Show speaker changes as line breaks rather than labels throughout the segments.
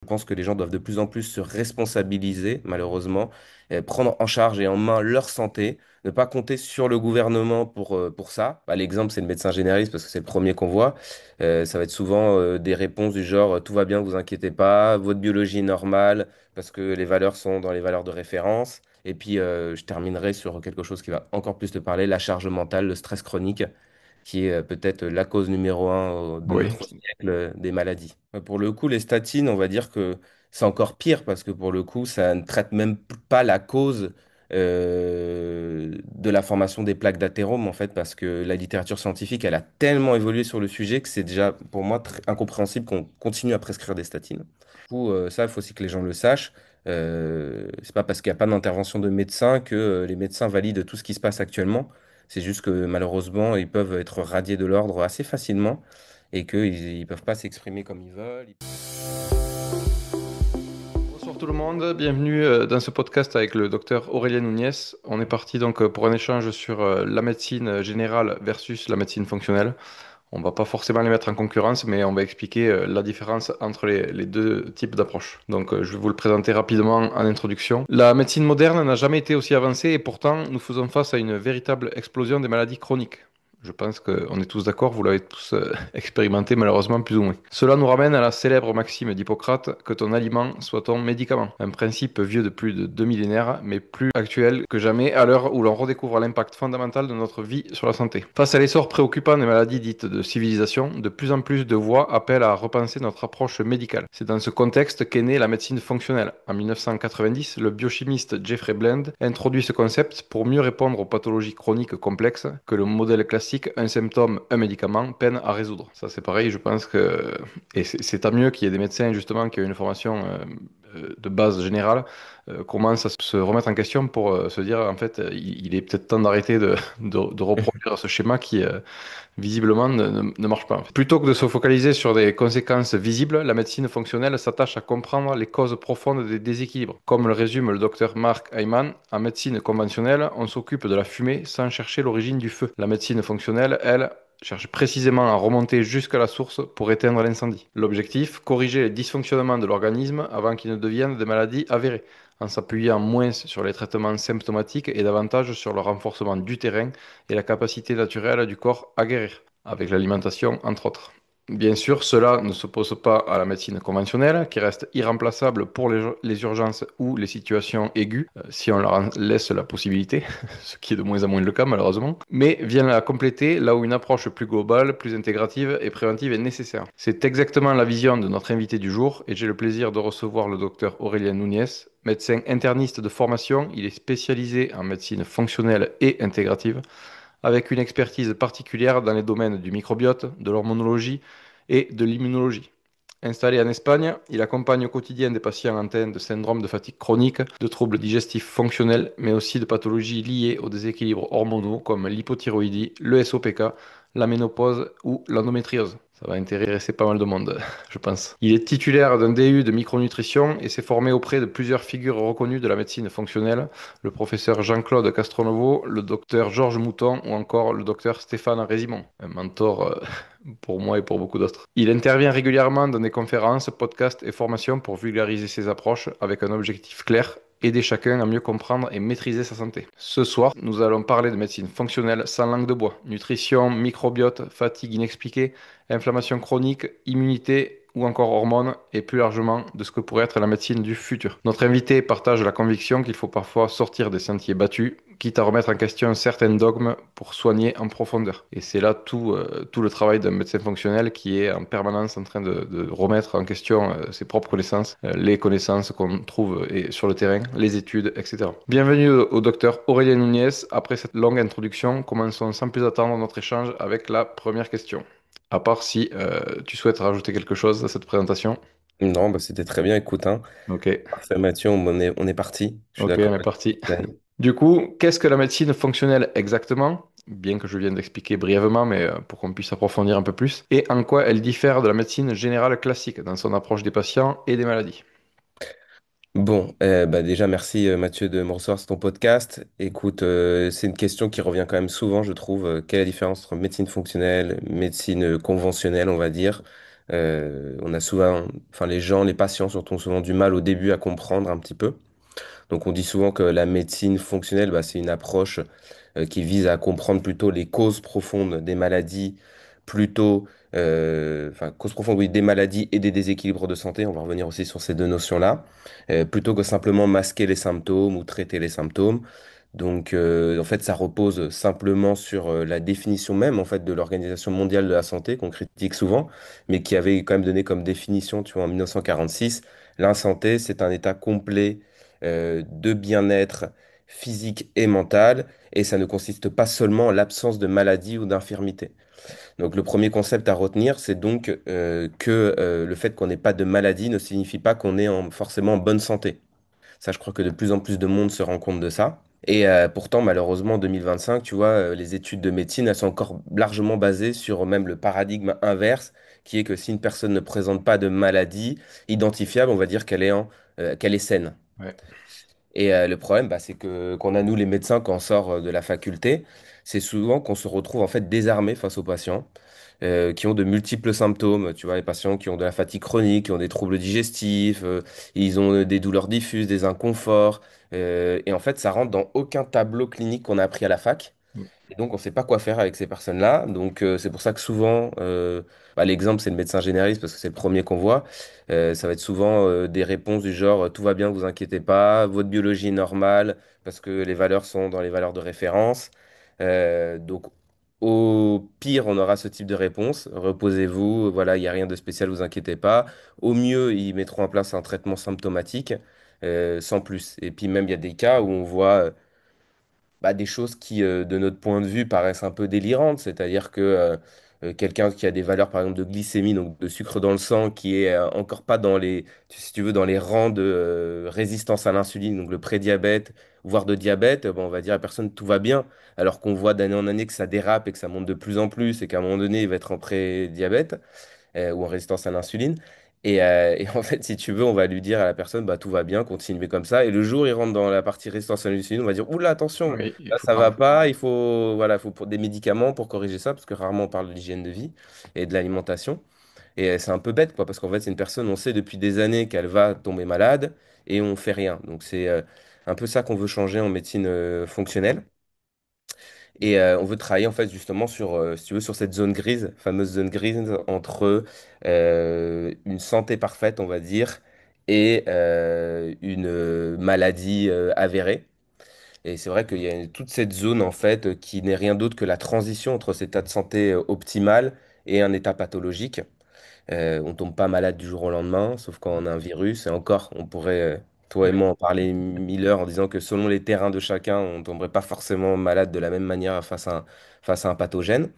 Je pense que les gens doivent de plus en plus se responsabiliser, malheureusement, et prendre en charge et en main leur santé, ne pas compter sur le gouvernement pour ça. Bah, l'exemple, c'est le médecin généraliste parce que c'est le premier qu'on voit. Ça va être souvent des réponses du genre tout va bien, vous inquiétez pas, votre biologie est normale parce que les valeurs sont dans les valeurs de référence. Et puis, je terminerai sur quelque chose qui va encore plus te parler, la charge mentale, le stress chronique qui est peut-être la cause numéro un de
Oui.
notre siècle des maladies. Pour le coup, les statines, on va dire que c'est encore pire parce que pour le coup, ça ne traite même pas la cause de la formation des plaques d'athérome, en fait, parce que la littérature scientifique, elle a tellement évolué sur le sujet que c'est déjà pour moi très incompréhensible qu'on continue à prescrire des statines. Du coup, ça, il faut aussi que les gens le sachent. C'est pas parce qu'il n'y a pas d'intervention de médecin que les médecins valident tout ce qui se passe actuellement. C'est juste que malheureusement, ils peuvent être radiés de l'ordre assez facilement et qu'ils ne peuvent pas s'exprimer comme ils veulent.
Bonsoir tout le monde, bienvenue dans ce podcast avec le docteur Aurélien Nunez. On est parti donc pour un échange sur la médecine générale versus la médecine fonctionnelle. On va pas forcément les mettre en concurrence, mais on va expliquer la différence entre les deux types d'approches. Donc je vais vous le présenter rapidement en introduction. La médecine moderne n'a jamais été aussi avancée et pourtant nous faisons face à une véritable explosion des maladies chroniques. Je pense qu'on est tous d'accord, vous l'avez tous expérimenté malheureusement plus ou moins. Cela nous ramène à la célèbre maxime d'Hippocrate que ton aliment soit ton médicament. Un principe vieux de plus de deux millénaires, mais plus actuel que jamais à l'heure où l'on redécouvre l'impact fondamental de notre vie sur la santé. Face à l'essor préoccupant des maladies dites de civilisation, de plus en plus de voix appellent à repenser notre approche médicale. C'est dans ce contexte qu'est née la médecine fonctionnelle. En 1990, le biochimiste Jeffrey Bland introduit ce concept pour mieux répondre aux pathologies chroniques complexes que le modèle classique un symptôme, un médicament peine à résoudre. Ça c'est pareil, je pense que et c'est tant mieux qu'il y ait des médecins justement qui ont une formation de base générale commencent à se remettre en question pour se dire en fait il est peut-être temps d'arrêter de reproduire ce schéma qui visiblement ne marche pas. Plutôt que de se focaliser sur des conséquences visibles, la médecine fonctionnelle s'attache à comprendre les causes profondes des déséquilibres. Comme le résume le docteur Mark Hyman, en médecine conventionnelle, on s'occupe de la fumée sans chercher l'origine du feu. La médecine fonctionnelle, elle, cherche précisément à remonter jusqu'à la source pour éteindre l'incendie. L'objectif, corriger les dysfonctionnements de l'organisme avant qu'ils ne deviennent des maladies avérées, en s'appuyant moins sur les traitements symptomatiques et davantage sur le renforcement du terrain et la capacité naturelle du corps à guérir, avec l'alimentation entre autres. Bien sûr, cela ne s'oppose pas à la médecine conventionnelle, qui reste irremplaçable pour les urgences ou les situations aiguës, si on leur en laisse la possibilité, ce qui est de moins en moins le cas malheureusement, mais vient la compléter là où une approche plus globale, plus intégrative et préventive est nécessaire. C'est exactement la vision de notre invité du jour, et j'ai le plaisir de recevoir le docteur Aurélien Nunez, médecin interniste de formation. Il est spécialisé en médecine fonctionnelle et intégrative, avec une expertise particulière dans les domaines du microbiote, de l'hormonologie et de l'immunologie. Installé en Espagne, il accompagne au quotidien des patients atteints de syndrome de fatigue chronique, de troubles digestifs fonctionnels, mais aussi de pathologies liées aux déséquilibres hormonaux comme l'hypothyroïdie, le SOPK, la ménopause ou l'endométriose. Ça va intéresser pas mal de monde, je pense. Il est titulaire d'un DU de micronutrition et s'est formé auprès de plusieurs figures reconnues de la médecine fonctionnelle, le professeur Jean-Claude Castronovo, le docteur Georges Mouton ou encore le docteur Stéphane Résimond, un mentor pour moi et pour beaucoup d'autres. Il intervient régulièrement dans des conférences, podcasts et formations pour vulgariser ses approches avec un objectif clair: aider chacun à mieux comprendre et maîtriser sa santé. Ce soir, nous allons parler de médecine fonctionnelle sans langue de bois, nutrition, microbiote, fatigue inexpliquée, inflammation chronique, immunité ou encore hormones, et plus largement de ce que pourrait être la médecine du futur. Notre invité partage la conviction qu'il faut parfois sortir des sentiers battus, quitte à remettre en question certains dogmes pour soigner en profondeur. Et c'est là tout le travail d'un médecin fonctionnel qui est en permanence en train de remettre en question ses propres connaissances, les connaissances qu'on trouve sur le terrain, les études, etc. Bienvenue au docteur Aurélien Nunez. Après cette longue introduction, commençons sans plus attendre notre échange avec la première question. À part si tu souhaites rajouter quelque chose à cette présentation.
Non, bah, c'était très bien, écoute, hein.
Ok,
Parfait, Mathieu, on est parti. Je suis
ok, on
d'accord
est
avec
parti.
toi.
Du coup, qu'est-ce que la médecine fonctionnelle exactement? Bien que je vienne d'expliquer brièvement, mais pour qu'on puisse approfondir un peu plus. Et en quoi elle diffère de la médecine générale classique dans son approche des patients et des maladies?
Bon, bah déjà, merci Mathieu de me recevoir sur ton podcast. Écoute, c'est une question qui revient quand même souvent, je trouve. Quelle est la différence entre médecine fonctionnelle, médecine conventionnelle, on va dire? On a souvent, enfin les gens, les patients surtout ont souvent du mal au début à comprendre un petit peu. Donc on dit souvent que la médecine fonctionnelle, bah, c'est une approche qui vise à comprendre plutôt les causes profondes des maladies, plutôt, enfin causes profondes, oui, des maladies et des déséquilibres de santé. On va revenir aussi sur ces deux notions-là, plutôt que simplement masquer les symptômes ou traiter les symptômes. Donc en fait, ça repose simplement sur la définition même en fait de l'Organisation mondiale de la santé qu'on critique souvent, mais qui avait quand même donné comme définition, tu vois, en 1946, la santé, c'est un état complet de bien-être physique et mental, et ça ne consiste pas seulement en l'absence de maladie ou d'infirmité. Donc le premier concept à retenir, c'est donc que le fait qu'on n'ait pas de maladie ne signifie pas qu'on est forcément en bonne santé. Ça, je crois que de plus en plus de monde se rend compte de ça. Et pourtant, malheureusement, en 2025, tu vois, les études de médecine, elles sont encore largement basées sur même le paradigme inverse, qui est que si une personne ne présente pas de maladie identifiable, on va dire qu'elle est saine.
Ouais.
Et le problème, bah, c'est que qu'on a nous les médecins quand on sort de la faculté, c'est souvent qu'on se retrouve en fait désarmé face aux patients qui ont de multiples symptômes. Tu vois, les patients qui ont de la fatigue chronique, qui ont des troubles digestifs, ils ont des douleurs diffuses, des inconforts. Et en fait, ça rentre dans aucun tableau clinique qu'on a appris à la fac.
Mm.
Et donc, on ne sait pas quoi faire avec ces personnes-là. Donc, c'est pour ça que souvent, bah, l'exemple, c'est le médecin généraliste parce que c'est le premier qu'on voit. Ça va être souvent des réponses du genre tout va bien, vous inquiétez pas, votre biologie est normale parce que les valeurs sont dans les valeurs de référence. Donc, au pire, on aura ce type de réponse. Reposez-vous, voilà, il n'y a rien de spécial, vous inquiétez pas. Au mieux, ils mettront en place un traitement symptomatique sans plus. Et puis, même, il y a des cas où on voit bah, des choses qui, de notre point de vue, paraissent un peu délirantes. C'est-à-dire que quelqu'un qui a des valeurs, par exemple, de glycémie, donc de sucre dans le sang, qui est encore pas dans les, si tu veux, dans les rangs de résistance à l'insuline, donc le prédiabète, voire de diabète, bon, on va dire à la personne tout va bien, alors qu'on voit d'année en année que ça dérape et que ça monte de plus en plus et qu'à un moment donné, il va être en prédiabète ou en résistance à l'insuline. Et en fait, si tu veux, on va lui dire à la personne, bah, tout va bien, continuez comme ça. Et le jour où il rentre dans la partie résistance à l'insuline, on va dire, oula, attention,
Oui, il
là,
faut
ça va
prendre.
pas, il faut, voilà, il faut des médicaments pour corriger ça, parce que rarement on parle de l'hygiène de vie et de l'alimentation. Et c'est un peu bête, quoi, parce qu'en fait, c'est une personne, on sait depuis des années qu'elle va tomber malade et on fait rien. Donc, c'est un peu ça qu'on veut changer en médecine fonctionnelle. Et on veut travailler en fait justement sur, si tu veux, sur cette zone grise, fameuse zone grise entre une santé parfaite, on va dire, et une maladie avérée. Et c'est vrai qu'il y a toute cette zone en fait qui n'est rien d'autre que la transition entre cet état de santé optimal et un état pathologique. On tombe pas malade du jour au lendemain, sauf quand on a un virus. Et encore, on pourrait, toi et
Oui,
moi, en parler 1000 heures en disant que selon les terrains de chacun, on tomberait pas forcément malade de la même manière face à un pathogène.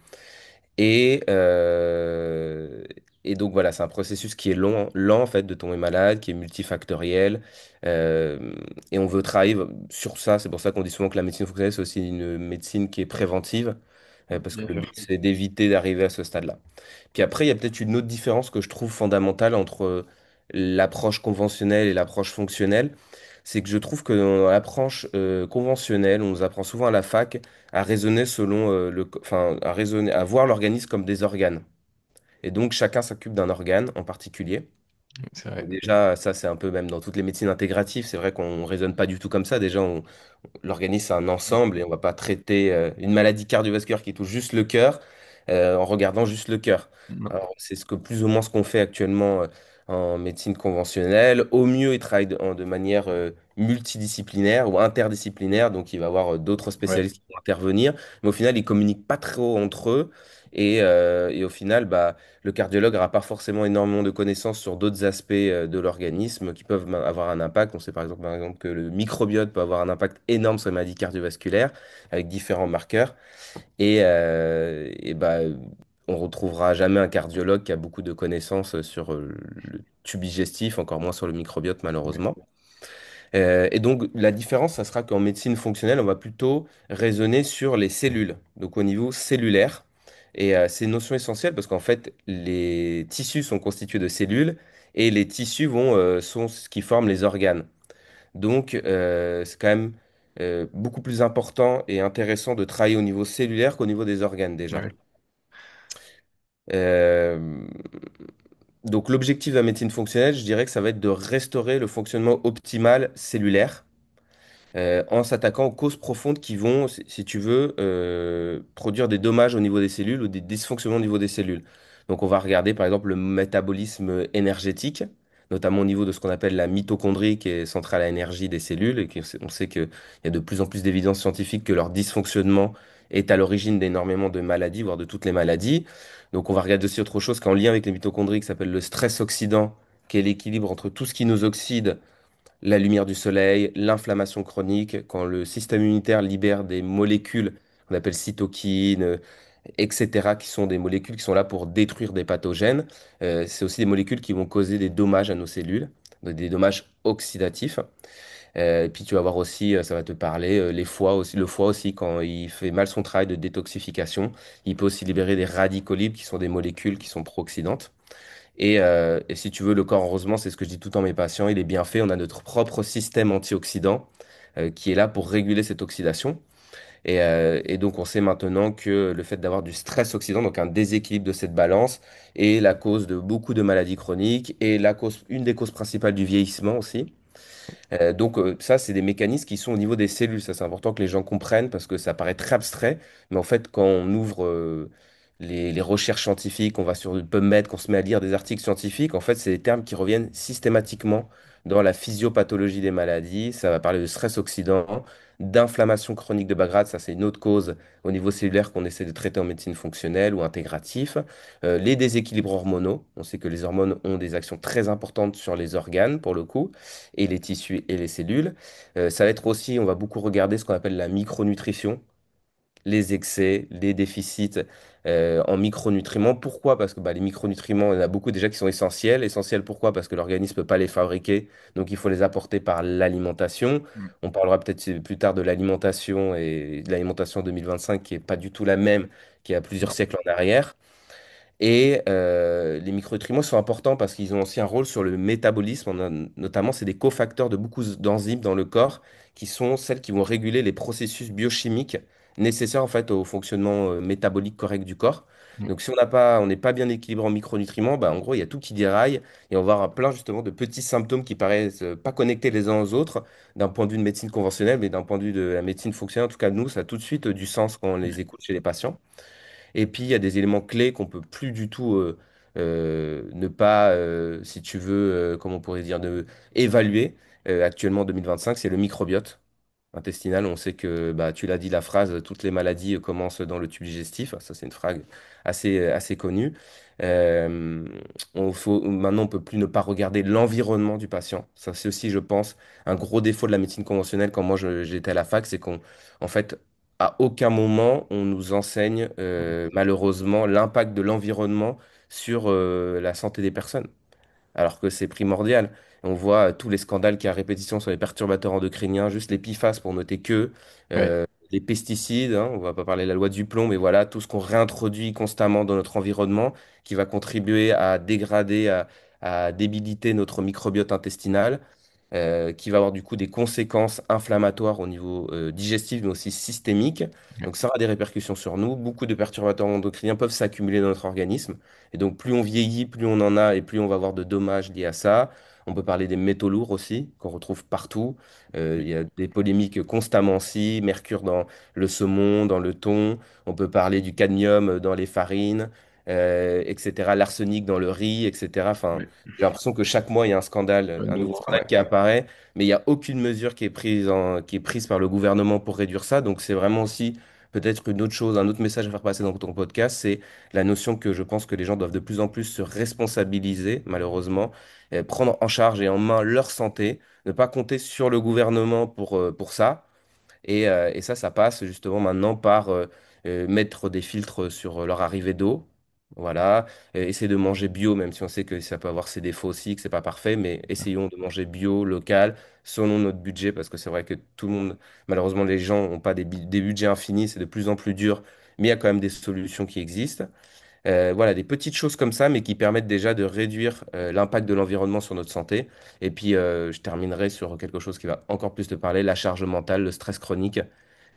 Et, euh, et donc voilà, c'est un processus qui est lent en fait de tomber malade, qui est multifactoriel. Euh, et on veut travailler sur ça. C'est pour ça qu'on dit souvent que la médecine fonctionnelle, c'est aussi une médecine qui est préventive, parce
bien
que le
sûr.
but, c'est d'éviter d'arriver à ce stade-là. Puis après, il y a peut-être une autre différence que je trouve fondamentale entre l'approche conventionnelle et l'approche fonctionnelle. C'est que je trouve que dans l'approche conventionnelle, on nous apprend souvent à la fac à raisonner selon enfin, à raisonner, à voir l'organisme comme des organes. Et donc, chacun s'occupe d'un organe en particulier.
C'est
Donc
vrai.
déjà, ça, c'est un peu même dans toutes les médecines intégratives, c'est vrai qu'on raisonne pas du tout comme ça. Déjà, l'organisme, c'est un ensemble et on va pas traiter une maladie cardiovasculaire qui touche juste le cœur en regardant juste le cœur.
Non.
Alors, c'est ce que plus ou moins ce qu'on fait actuellement en médecine conventionnelle. Au mieux, ils travaillent de manière multidisciplinaire ou interdisciplinaire, donc il va y avoir d'autres
Ouais.
spécialistes qui vont intervenir, mais au final, ils communiquent pas trop entre eux. Et au final, bah, le cardiologue n'aura pas forcément énormément de connaissances sur d'autres aspects de l'organisme qui peuvent avoir un impact. On sait par exemple que le microbiote peut avoir un impact énorme sur les maladies cardiovasculaires avec différents marqueurs. Et bah, on retrouvera jamais un cardiologue qui a beaucoup de connaissances sur le tube digestif, encore moins sur le microbiote
Ouais.
malheureusement. Et donc, la différence, ça sera qu'en médecine fonctionnelle, on va plutôt raisonner sur les cellules, donc au niveau cellulaire. Et c'est une notion essentielle parce qu'en fait, les tissus sont constitués de cellules et les tissus sont ce qui forment les organes. Donc, c'est quand même beaucoup plus important et intéressant de travailler au niveau cellulaire qu'au niveau des organes déjà.
Ouais.
Euh, Donc l'objectif de la médecine fonctionnelle, je dirais que ça va être de restaurer le fonctionnement optimal cellulaire en s'attaquant aux causes profondes qui vont, si tu veux, produire des dommages au niveau des cellules ou des dysfonctionnements au niveau des cellules. Donc on va regarder par exemple le métabolisme énergétique, notamment au niveau de ce qu'on appelle la mitochondrie, qui est centrale à l'énergie des cellules, et on sait qu'il y a de plus en plus d'évidence scientifique que leur dysfonctionnement est à l'origine d'énormément de maladies, voire de toutes les maladies. Donc on va regarder aussi autre chose qu'en lien avec les mitochondries, qui s'appelle le stress oxydant, qui est l'équilibre entre tout ce qui nous oxyde, la lumière du soleil, l'inflammation chronique, quand le système immunitaire libère des molécules qu'on appelle cytokines, etc., qui sont des molécules qui sont là pour détruire des pathogènes. C'est aussi des molécules qui vont causer des dommages à nos cellules, donc des dommages oxydatifs. Et puis tu vas voir aussi, ça va te parler, les foies aussi, le foie aussi, quand il fait mal son travail de détoxification, il peut aussi libérer des radicaux libres qui sont des molécules qui sont pro-oxydantes. Et si tu veux, le corps, heureusement, c'est ce que je dis tout le temps à mes patients, il est bien fait. On a notre propre système antioxydant qui est là pour réguler cette oxydation. Et donc, on sait maintenant que le fait d'avoir du stress oxydant, donc un déséquilibre de cette balance, est la cause de beaucoup de maladies chroniques et une des causes principales du vieillissement aussi. Donc ça, c'est des mécanismes qui sont au niveau des cellules. Ça, c'est important que les gens comprennent parce que ça paraît très abstrait. Mais en fait, quand on ouvre les recherches scientifiques, on va sur PubMed, qu'on se met à lire des articles scientifiques, en fait, c'est des termes qui reviennent systématiquement dans la physiopathologie des maladies. Ça va parler de stress oxydant, d'inflammation chronique de bas grade. Ça, c'est une autre cause au niveau cellulaire qu'on essaie de traiter en médecine fonctionnelle ou intégratif. Les déséquilibres hormonaux. On sait que les hormones ont des actions très importantes sur les organes, pour le coup, et les tissus et les cellules. Ça va être aussi, on va beaucoup regarder ce qu'on appelle la micronutrition, les excès, les déficits en micronutriments. Pourquoi? Parce que bah, les micronutriments, il y en a beaucoup déjà qui sont essentiels. Essentiels pourquoi? Parce que l'organisme ne peut pas les fabriquer, donc il faut les apporter par l'alimentation.
Mm.
On parlera peut-être plus tard de l'alimentation et de l'alimentation 2025 qui n'est pas du tout la même qu'il y a plusieurs
Non.
siècles en arrière. Et les micronutriments sont importants parce qu'ils ont aussi un rôle sur le métabolisme. Notamment, c'est des cofacteurs de beaucoup d'enzymes dans le corps qui sont celles qui vont réguler les processus biochimiques nécessaires en fait au fonctionnement métabolique correct du corps.
Mm.
Donc, si on n'est pas bien équilibré en micronutriments, bah, en gros, il y a tout qui déraille et on va avoir plein justement de petits symptômes qui paraissent pas connectés les uns aux autres d'un point de vue de médecine conventionnelle, mais d'un point de vue de la médecine fonctionnelle. En tout cas, nous, ça a tout de suite du sens quand on les écoute chez les patients. Et puis, il y a des éléments clés qu'on peut plus du tout ne pas, si tu veux, comment on pourrait dire, évaluer actuellement en 2025, c'est le microbiote intestinal. On sait que, bah, tu l'as dit, la phrase, toutes les maladies commencent dans le tube digestif. Ça, c'est une phrase assez connue. Euh, Maintenant, on peut plus ne pas regarder l'environnement du patient. Ça, c'est aussi, je pense, un gros défaut de la médecine conventionnelle quand moi j'étais à la fac, c'est en fait, à aucun moment on nous enseigne malheureusement l'impact de l'environnement sur la santé des personnes alors que c'est primordial. On voit tous les scandales qu'il y a à répétition sur les perturbateurs endocriniens, juste les PFAS pour noter que,
Ouais.
les pesticides, hein, on va pas parler de la loi du plomb, mais voilà, tout ce qu'on réintroduit constamment dans notre environnement qui va contribuer à dégrader, à débiliter notre microbiote intestinal, qui va avoir du coup des conséquences inflammatoires au niveau digestif, mais aussi systémique. Donc ça aura des répercussions sur nous. Beaucoup de perturbateurs endocriniens peuvent s'accumuler dans notre organisme. Et donc plus on vieillit, plus on en a et plus on va avoir de dommages liés à ça. On peut parler des métaux lourds aussi, qu'on retrouve partout. Il
Oui.
y a des polémiques constamment aussi. Mercure dans le saumon, dans le thon. On peut parler du cadmium dans les farines, etc. L'arsenic dans le riz, etc. Enfin,
Oui.
j'ai l'impression que chaque mois, il y a
Un
un nouveau
nouveau,
scandale
ouais.
qui apparaît, mais il n'y a aucune mesure qui est prise par le gouvernement pour réduire ça. Donc, c'est vraiment aussi peut-être une autre chose, un autre message à faire passer dans ton podcast, c'est la notion que je pense que les gens doivent de plus en plus se responsabiliser, malheureusement, prendre en charge et en main leur santé, ne pas compter sur le gouvernement pour ça. Et ça, ça passe justement maintenant par mettre des filtres sur leur arrivée d'eau. Voilà. Essayer de manger bio, même si on sait que ça peut avoir ses défauts aussi, que c'est pas parfait, mais essayons de manger bio, local, selon notre budget, parce que c'est vrai que tout le monde, malheureusement, les gens n'ont pas des budgets infinis, c'est de plus en plus dur, mais il y a quand même des solutions qui existent. Voilà, des petites choses comme ça, mais qui permettent déjà de réduire l'impact de l'environnement sur notre santé. Et puis, je terminerai sur quelque chose qui va encore plus te parler, la charge mentale, le stress chronique,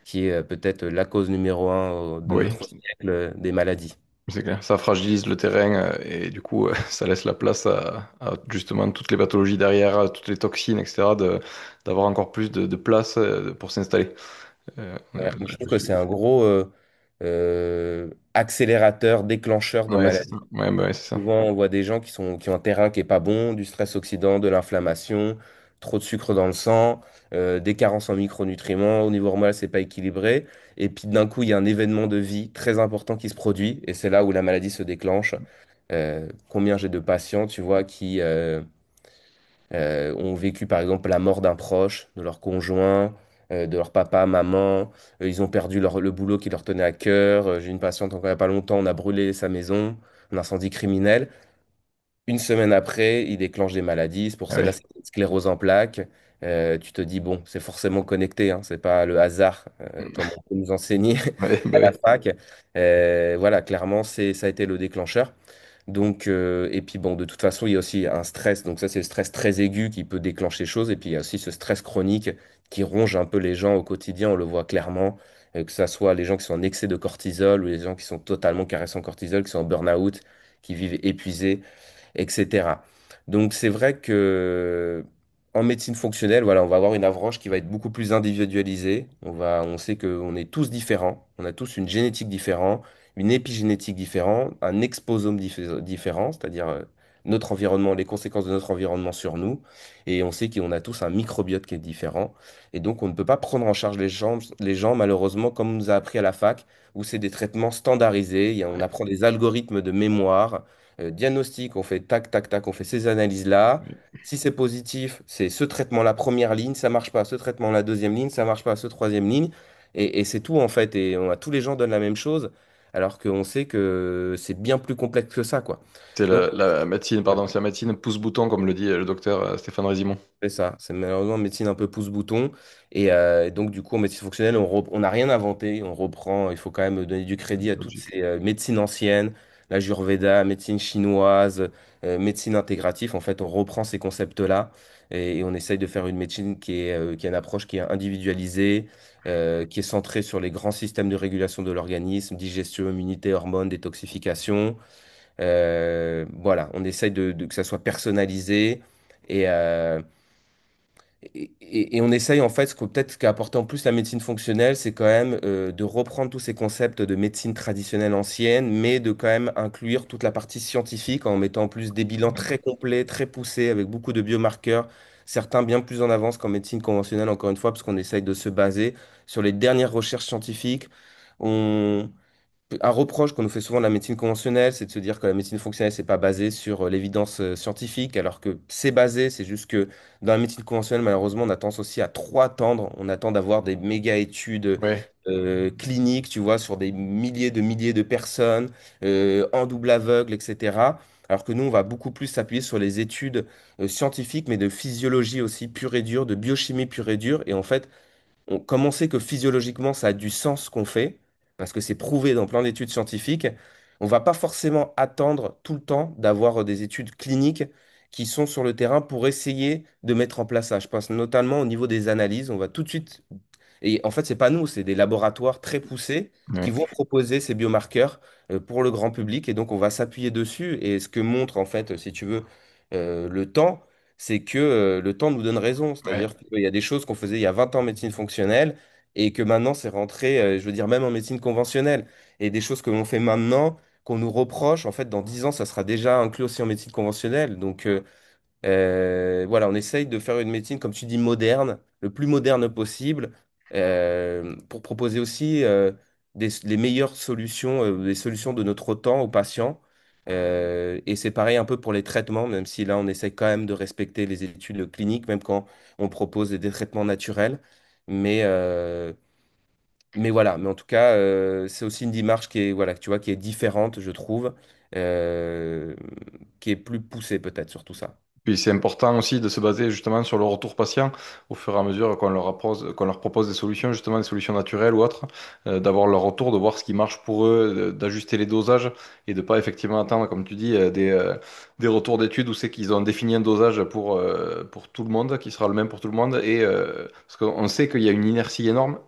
qui est peut-être la cause numéro un de
Oui.
notre siècle des maladies.
C'est clair. Ça fragilise le terrain et du coup, ça laisse la place à justement toutes les pathologies derrière, à toutes les toxines, etc., d'avoir encore plus de place pour s'installer.
Ouais, donc je trouve
Je
que
suis-
c'est un gros accélérateur, déclencheur de
Ouais, c'est ça.
maladies.
Ouais, bah ouais, c'est ça.
Souvent, on voit des gens qui ont un terrain qui est pas bon, du stress oxydant, de l'inflammation, trop de sucre dans le sang, des carences en micronutriments. Au niveau hormonal, c'est pas équilibré. Et puis d'un coup, il y a un événement de vie très important qui se produit, et c'est là où la maladie se déclenche. Combien j'ai de patients, tu vois, qui ont vécu par exemple la mort d'un proche, de leur conjoint, de leur papa, maman. Ils ont perdu le boulot qui leur tenait à cœur. J'ai une patiente encore il n'y a pas longtemps, on a brûlé sa maison, un incendie criminel. Une semaine après, il déclenche des maladies. C'est pour
Ah
celle-là,
oui.
c'est une sclérose en plaques. Tu te dis, bon, c'est forcément connecté, hein, c'est pas le hasard, comme on peut nous enseigner
Ouais,
à
bah
la
oui.
fac. Voilà, clairement, ça a été le déclencheur. Donc, et puis bon, de toute façon, il y a aussi un stress. Donc ça, c'est le stress très aigu qui peut déclencher des choses. Et puis il y a aussi ce stress chronique qui ronge un peu les gens au quotidien. On le voit clairement, que ce soit les gens qui sont en excès de cortisol ou les gens qui sont totalement caressés en cortisol, qui sont en burn-out, qui vivent épuisés, etc. Donc c'est vrai que en médecine fonctionnelle, voilà, on va avoir une approche qui va être beaucoup plus individualisée. On sait qu'on est tous différents, on a tous une génétique différente, une épigénétique différente, un exposome différent, c'est-à-dire notre environnement, les conséquences de notre environnement sur nous. Et on sait qu'on a tous un microbiote qui est différent. Et donc on ne peut pas prendre en charge les gens malheureusement comme on nous a appris à la fac, où c'est des traitements standardisés. On apprend des algorithmes de mémoire diagnostic, on fait tac, tac, tac, on fait ces analyses-là. Si c'est positif, c'est ce traitement, la première ligne, ça marche pas. Ce traitement, la deuxième ligne, ça marche pas. Ce troisième ligne. Et c'est tout en fait. Et tous les gens donnent la même chose, alors qu'on sait que c'est bien plus complexe que ça, quoi.
C'est
Donc,
la médecine, pardon, c'est la médecine pouce-bouton, comme le dit le docteur Stéphane Résimon.
c'est ça, c'est malheureusement une médecine un peu pouce-bouton. Et donc, du coup, en médecine fonctionnelle, on n'a rien inventé. On reprend, il faut quand même donner du crédit à toutes
Logique.
ces médecines anciennes, l'Ayurveda, médecine chinoise, médecine intégrative. En fait, on reprend ces concepts-là et on essaye de faire une médecine qui a une approche qui est individualisée, qui est centrée sur les grands systèmes de régulation de l'organisme, digestion, immunité, hormones, détoxification. Voilà, on essaye que ça soit personnalisé. Et, euh, et on essaye en fait, ce qu'a apporté en plus la médecine fonctionnelle, c'est quand même de reprendre tous ces concepts de médecine traditionnelle ancienne, mais de quand même inclure toute la partie scientifique en mettant en plus des bilans très complets, très poussés, avec beaucoup de biomarqueurs, certains bien plus en avance qu'en médecine conventionnelle, encore une fois, parce qu'on essaye de se baser sur les dernières recherches scientifiques. Un reproche qu'on nous fait souvent de la médecine conventionnelle, c'est de se dire que la médecine fonctionnelle, c'est pas basé sur l'évidence scientifique, alors que c'est basé, c'est juste que dans la médecine conventionnelle, malheureusement, on a tendance aussi à trop attendre. On attend d'avoir des méga études
Ouais,
cliniques, tu vois, sur des milliers de personnes, en double aveugle, etc. Alors que nous, on va beaucoup plus s'appuyer sur les études scientifiques, mais de physiologie aussi pure et dure, de biochimie pure et dure. Et en fait, comme on sait que physiologiquement, ça a du sens ce qu'on fait, parce que c'est prouvé dans plein d'études scientifiques, on va pas forcément attendre tout le temps d'avoir des études cliniques qui sont sur le terrain pour essayer de mettre en place ça. Je pense notamment au niveau des analyses, on va tout de suite et en fait, c'est pas nous, c'est des laboratoires très poussés qui
ouais,
vont proposer ces biomarqueurs pour le grand public. Et donc, on va s'appuyer dessus. Et ce que montre, en fait, si tu veux, le temps, c'est que le temps nous donne raison.
ouais.
C'est-à-dire qu'il y a des choses qu'on faisait il y a 20 ans en médecine fonctionnelle et que maintenant, c'est rentré, je veux dire, même en médecine conventionnelle. Et des choses que l'on fait maintenant, qu'on nous reproche, en fait, dans 10 ans, ça sera déjà inclus aussi en médecine conventionnelle. Donc, voilà, on essaye de faire une médecine, comme tu dis, moderne, le plus moderne possible, pour proposer aussi les meilleures solutions, des solutions de notre temps aux patients. Et c'est pareil un peu pour les traitements, même si là, on essaye quand même de respecter les études cliniques, même quand on propose des traitements naturels. Mais, euh, mais voilà, mais en tout cas, c'est aussi une démarche qui est, voilà, tu vois, qui est différente, je trouve, euh, qui est plus poussée peut-être sur tout ça.
Puis c'est important aussi de se baser justement sur le retour patient au fur et à mesure qu'on leur propose des solutions, justement des solutions naturelles ou autres, d'avoir leur retour, de voir ce qui marche pour eux, d'ajuster les dosages et de pas effectivement attendre, comme tu dis, des retours d'études où c'est qu'ils ont défini un dosage pour tout le monde, qui sera le même pour tout le monde. Parce qu'on sait qu'il y a une inertie énorme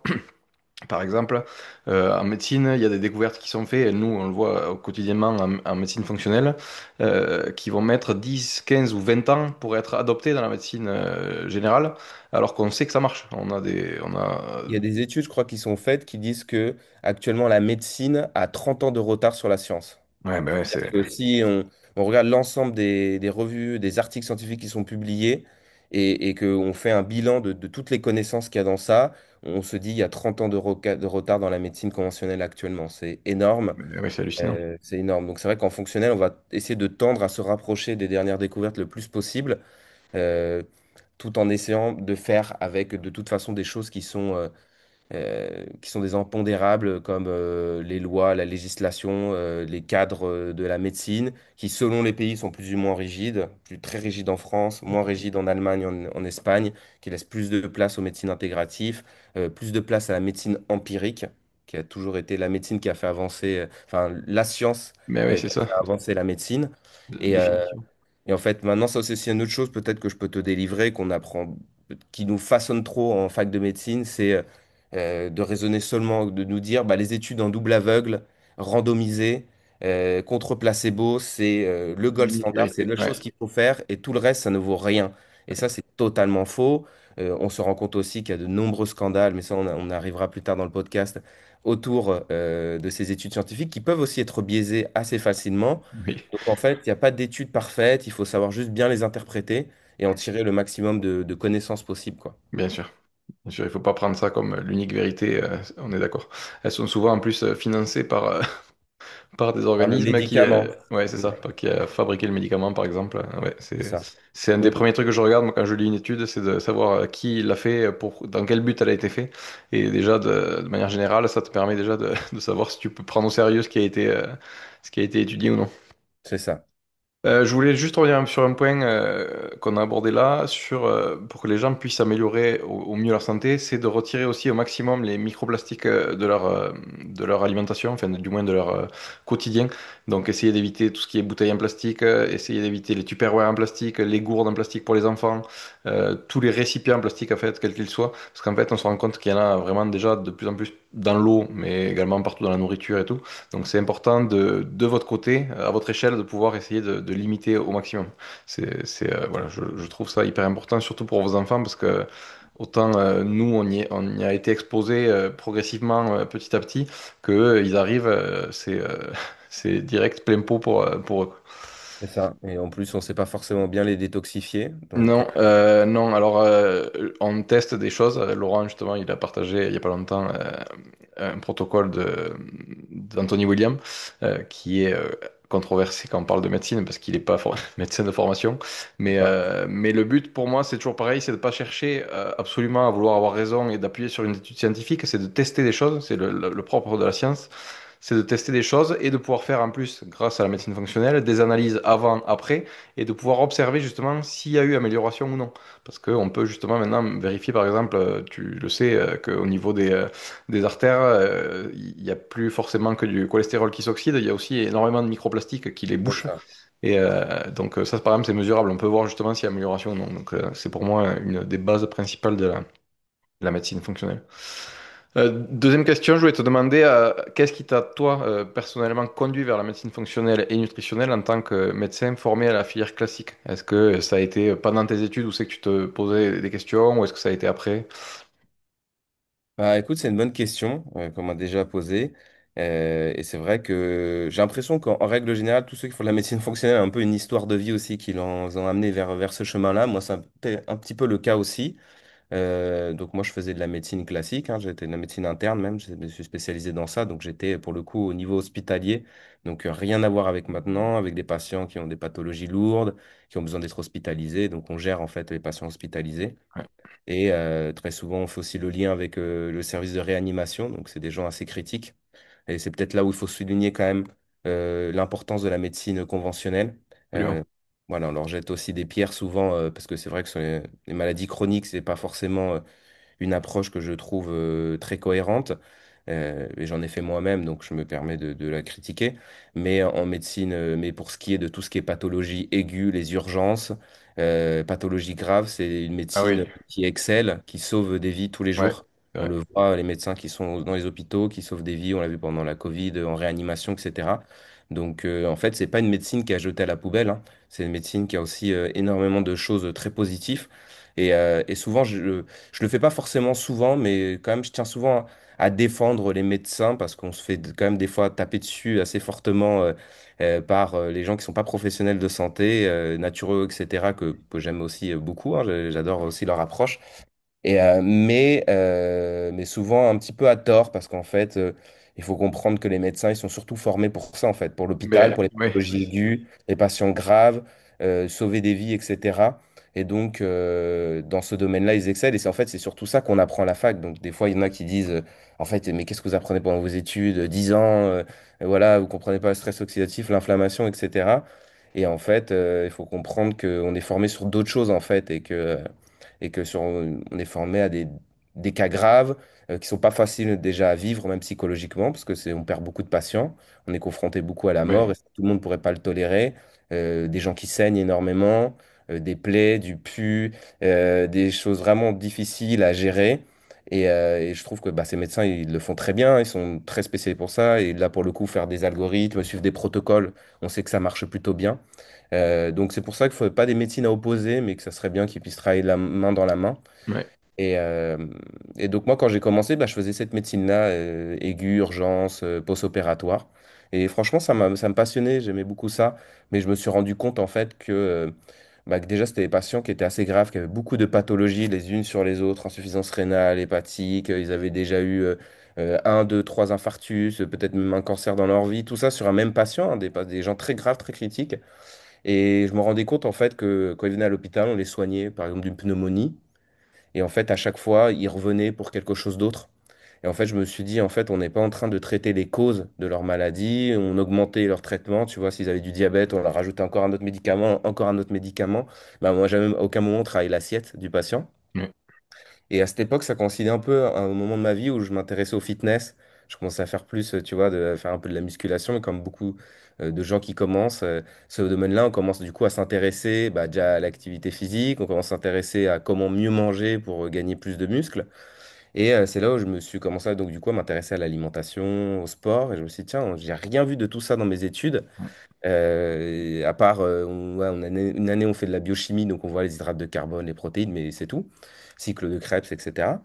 Par exemple, en médecine, il y a des découvertes qui sont faites, et nous, on le voit quotidiennement en médecine fonctionnelle, qui vont mettre 10, 15 ou 20 ans pour être adoptées dans la médecine générale, alors qu'on sait que ça marche.
Il y a des études, je crois, qui sont faites qui disent que actuellement la médecine a 30 ans de retard sur la science.
Ouais, ben ouais,
Parce que si on regarde l'ensemble des revues, des articles scientifiques qui sont publiés et qu'on fait un bilan de toutes les connaissances qu'il y a dans ça, on se dit il y a 30 ans de retard dans la médecine conventionnelle actuellement. C'est énorme.
ouais, c'est hallucinant.
C'est énorme. Donc c'est vrai qu'en fonctionnel, on va essayer de tendre à se rapprocher des dernières découvertes le plus possible, euh, tout en essayant de faire avec de toute façon des choses qui sont des impondérables comme les lois, la législation, les cadres de la médecine, qui selon les pays sont plus ou moins rigides, plus très rigides en France, moins rigides en Allemagne, en Espagne, qui laissent plus de place aux médecines intégratives, plus de place à la médecine empirique, qui a toujours été la médecine qui a fait avancer, enfin la science
Mais oui,
qui
c'est
a
ça,
fait avancer la médecine. Et,
définitivement.
et en fait, maintenant, ça c'est aussi une autre chose peut-être que je peux te délivrer, qu'on apprend, qui nous façonne trop en fac de médecine, c'est de raisonner seulement, de nous dire bah, les études en double aveugle, randomisées, contre placebo, c'est le gold
L'unique
standard, c'est
vérité.
la
Ouais,
chose qu'il faut faire et tout le reste, ça ne vaut rien. Et ça, c'est totalement faux. On se rend compte aussi qu'il y a de nombreux scandales, mais ça, on arrivera plus tard dans le podcast, autour de ces études scientifiques qui peuvent aussi être biaisées assez facilement.
oui,
Donc en fait, il n'y a pas d'études parfaites, il faut savoir juste bien les interpréter et en tirer le maximum de connaissances possibles, quoi.
bien sûr. Bien sûr, il faut pas prendre ça comme l'unique vérité, on est d'accord. Elles sont souvent en plus financées par des
Par le
organismes qui,
médicament.
ouais, c'est
Mm.
ça, qui a fabriqué le médicament, par exemple. Ouais,
C'est ça.
c'est un des
Donc,
premiers trucs que je regarde, moi, quand je lis une étude, c'est de savoir qui l'a fait, dans quel but elle a été faite. Et déjà, de manière générale, ça te permet déjà de savoir si tu peux prendre au sérieux ce qui a été étudié ou non.
c'est ça.
Je voulais juste revenir sur un point qu'on a abordé là, pour que les gens puissent améliorer au mieux leur santé, c'est de retirer aussi au maximum les microplastiques de leur alimentation, enfin du moins de leur quotidien. Donc essayer d'éviter tout ce qui est bouteilles en plastique, essayer d'éviter les Tupperware en plastique, les gourdes en plastique pour les enfants, tous les récipients en plastique en fait, quels qu'ils soient, parce qu'en fait on se rend compte qu'il y en a vraiment déjà de plus en plus dans l'eau, mais également partout dans la nourriture et tout. Donc c'est important de votre côté, à votre échelle, de pouvoir essayer de limiter au maximum. Voilà, je trouve ça hyper important, surtout pour vos enfants, parce que autant nous, on y a été exposés progressivement, petit à petit, que ils arrivent, c'est direct plein pot pour eux, quoi.
C'est ça. Et en plus, on ne sait pas forcément bien les détoxifier. Donc,
Non, non. Alors, on teste des choses. Laurent, justement, il a partagé il y a pas longtemps un protocole d'Anthony William qui est controversé quand on parle de médecine parce qu'il n'est pas médecin de formation.
ouais,
Mais le but pour moi, c'est toujours pareil, c'est de pas chercher absolument à vouloir avoir raison et d'appuyer sur une étude scientifique. C'est de tester des choses. C'est le propre de la science. C'est de tester des choses et de pouvoir faire en plus, grâce à la médecine fonctionnelle, des analyses avant, après et de pouvoir observer justement s'il y a eu amélioration ou non. Parce qu'on peut justement maintenant vérifier, par exemple, tu le sais, qu'au niveau des artères, il n'y a plus forcément que du cholestérol qui s'oxyde, il y a aussi énormément de microplastiques qui les
c'est
bouchent.
ça.
Et donc ça, par exemple, c'est mesurable. On peut voir justement s'il y a amélioration ou non. Donc c'est pour moi une des bases principales de la médecine fonctionnelle. Deuxième question, je voulais te demander qu'est-ce qui t'a, toi, personnellement conduit vers la médecine fonctionnelle et nutritionnelle en tant que médecin formé à la filière classique? Est-ce que ça a été pendant tes études où c'est que tu te posais des questions ou est-ce que ça a été après?
Bah, écoute, c'est une bonne question qu'on m'a déjà posée. Et c'est vrai que j'ai l'impression qu'en en règle générale, tous ceux qui font de la médecine fonctionnelle ont un peu une histoire de vie aussi qui les ont amenés vers ce chemin-là. Moi, c'est un petit peu le cas aussi. Donc moi, je faisais de la médecine classique, hein, j'étais de la médecine interne même, je me suis spécialisé dans ça, donc j'étais pour le coup au niveau hospitalier, donc rien à voir avec maintenant, avec des patients qui ont des pathologies lourdes, qui ont besoin d'être hospitalisés, donc on gère en fait les patients hospitalisés.
Ouais,
Et très souvent, on fait aussi le lien avec le service de réanimation, donc c'est des gens assez critiques. Et c'est peut-être là où il faut souligner quand même l'importance de la médecine conventionnelle.
absolument.
Euh, voilà, on leur jette aussi des pierres souvent, parce que c'est vrai que sur les maladies chroniques, c'est pas forcément une approche que je trouve très cohérente. Et j'en ai fait moi-même, donc je me permets de la critiquer. Mais en médecine, mais pour ce qui est de tout ce qui est pathologie aiguë, les urgences, pathologies graves, c'est une
Ah oui,
médecine qui excelle, qui sauve des vies tous les
ouais.
jours.
c'est
On
vrai.
le voit, les médecins qui sont dans les hôpitaux, qui sauvent des vies, on l'a vu pendant la Covid, en réanimation, etc. Donc, en fait, c'est pas une médecine qui a jeté à la poubelle, hein. C'est une médecine qui a aussi énormément de choses très positives. Et souvent, je le fais pas forcément souvent, mais quand même, je tiens souvent à défendre les médecins parce qu'on se fait quand même des fois taper dessus assez fortement par les gens qui sont pas professionnels de santé, natureux, etc., que j'aime aussi beaucoup, hein. J'adore aussi leur approche. Mais souvent un petit peu à tort, parce qu'en fait, il faut comprendre que les médecins, ils sont surtout formés pour ça, en fait, pour l'hôpital,
Mais
pour les
oui,
pathologies aiguës, les patients graves, sauver des vies, etc. Et donc, dans ce domaine-là, ils excellent. Et c'est en fait, c'est surtout ça qu'on apprend à la fac. Donc, des fois, il y en a qui disent, en fait, mais qu'est-ce que vous apprenez pendant vos études? 10 ans, voilà, vous comprenez pas le stress oxydatif, l'inflammation, etc. Et en fait, il faut comprendre qu'on est formé sur d'autres choses, en fait, et que on est formé à des cas graves qui sont pas faciles déjà à vivre, même psychologiquement, parce que on perd beaucoup de patients, on est confronté beaucoup à la mort,
oui,
et ça, tout le monde pourrait pas le tolérer. Des gens qui saignent énormément, des plaies, du pus, des choses vraiment difficiles à gérer. Et je trouve que bah, ces médecins, ils le font très bien, ils sont très spécialisés pour ça. Et là, pour le coup, faire des algorithmes, suivre des protocoles, on sait que ça marche plutôt bien. Donc c'est pour ça qu'il ne faut pas des médecines à opposer, mais que ça serait bien qu'ils puissent travailler la main dans la main.
oui,
Et, euh, et donc moi, quand j'ai commencé, bah, je faisais cette médecine-là, aiguë, urgence, post-opératoire. Et franchement, ça me passionnait, j'aimais beaucoup ça. Mais je me suis rendu compte en fait que déjà, c'était des patients qui étaient assez graves, qui avaient beaucoup de pathologies les unes sur les autres, insuffisance rénale, hépatique, ils avaient déjà eu un, deux, trois infarctus, peut-être même un cancer dans leur vie, tout ça sur un même patient, hein, des gens très graves, très critiques. Et je me rendais compte en fait que quand ils venaient à l'hôpital, on les soignait par exemple d'une pneumonie. Et en fait, à chaque fois, ils revenaient pour quelque chose d'autre. Et en fait, je me suis dit, en fait, on n'est pas en train de traiter les causes de leur maladie. On augmentait leur traitement. Tu vois, s'ils avaient du diabète, on leur rajoutait encore un autre médicament, encore un autre médicament. Bah, moi, jamais, à aucun moment, travaillé l'assiette du patient.
oui.
Et à cette époque, ça coïncidait un peu à un moment de ma vie où je m'intéressais au fitness. Je commençais à faire plus, tu vois, de faire un peu de la musculation. Et comme beaucoup de gens qui commencent ce domaine-là, on commence du coup à s'intéresser bah, déjà à l'activité physique. On commence à s'intéresser à comment mieux manger pour gagner plus de muscles. Et c'est là où je me suis commencé donc du coup à m'intéresser à l'alimentation, au sport. Et je me suis dit, tiens, j'ai rien vu de tout ça dans mes études. À part, ouais, une année, on fait de la biochimie, donc on voit les hydrates de carbone, les protéines, mais c'est tout. Cycle de Krebs, etc.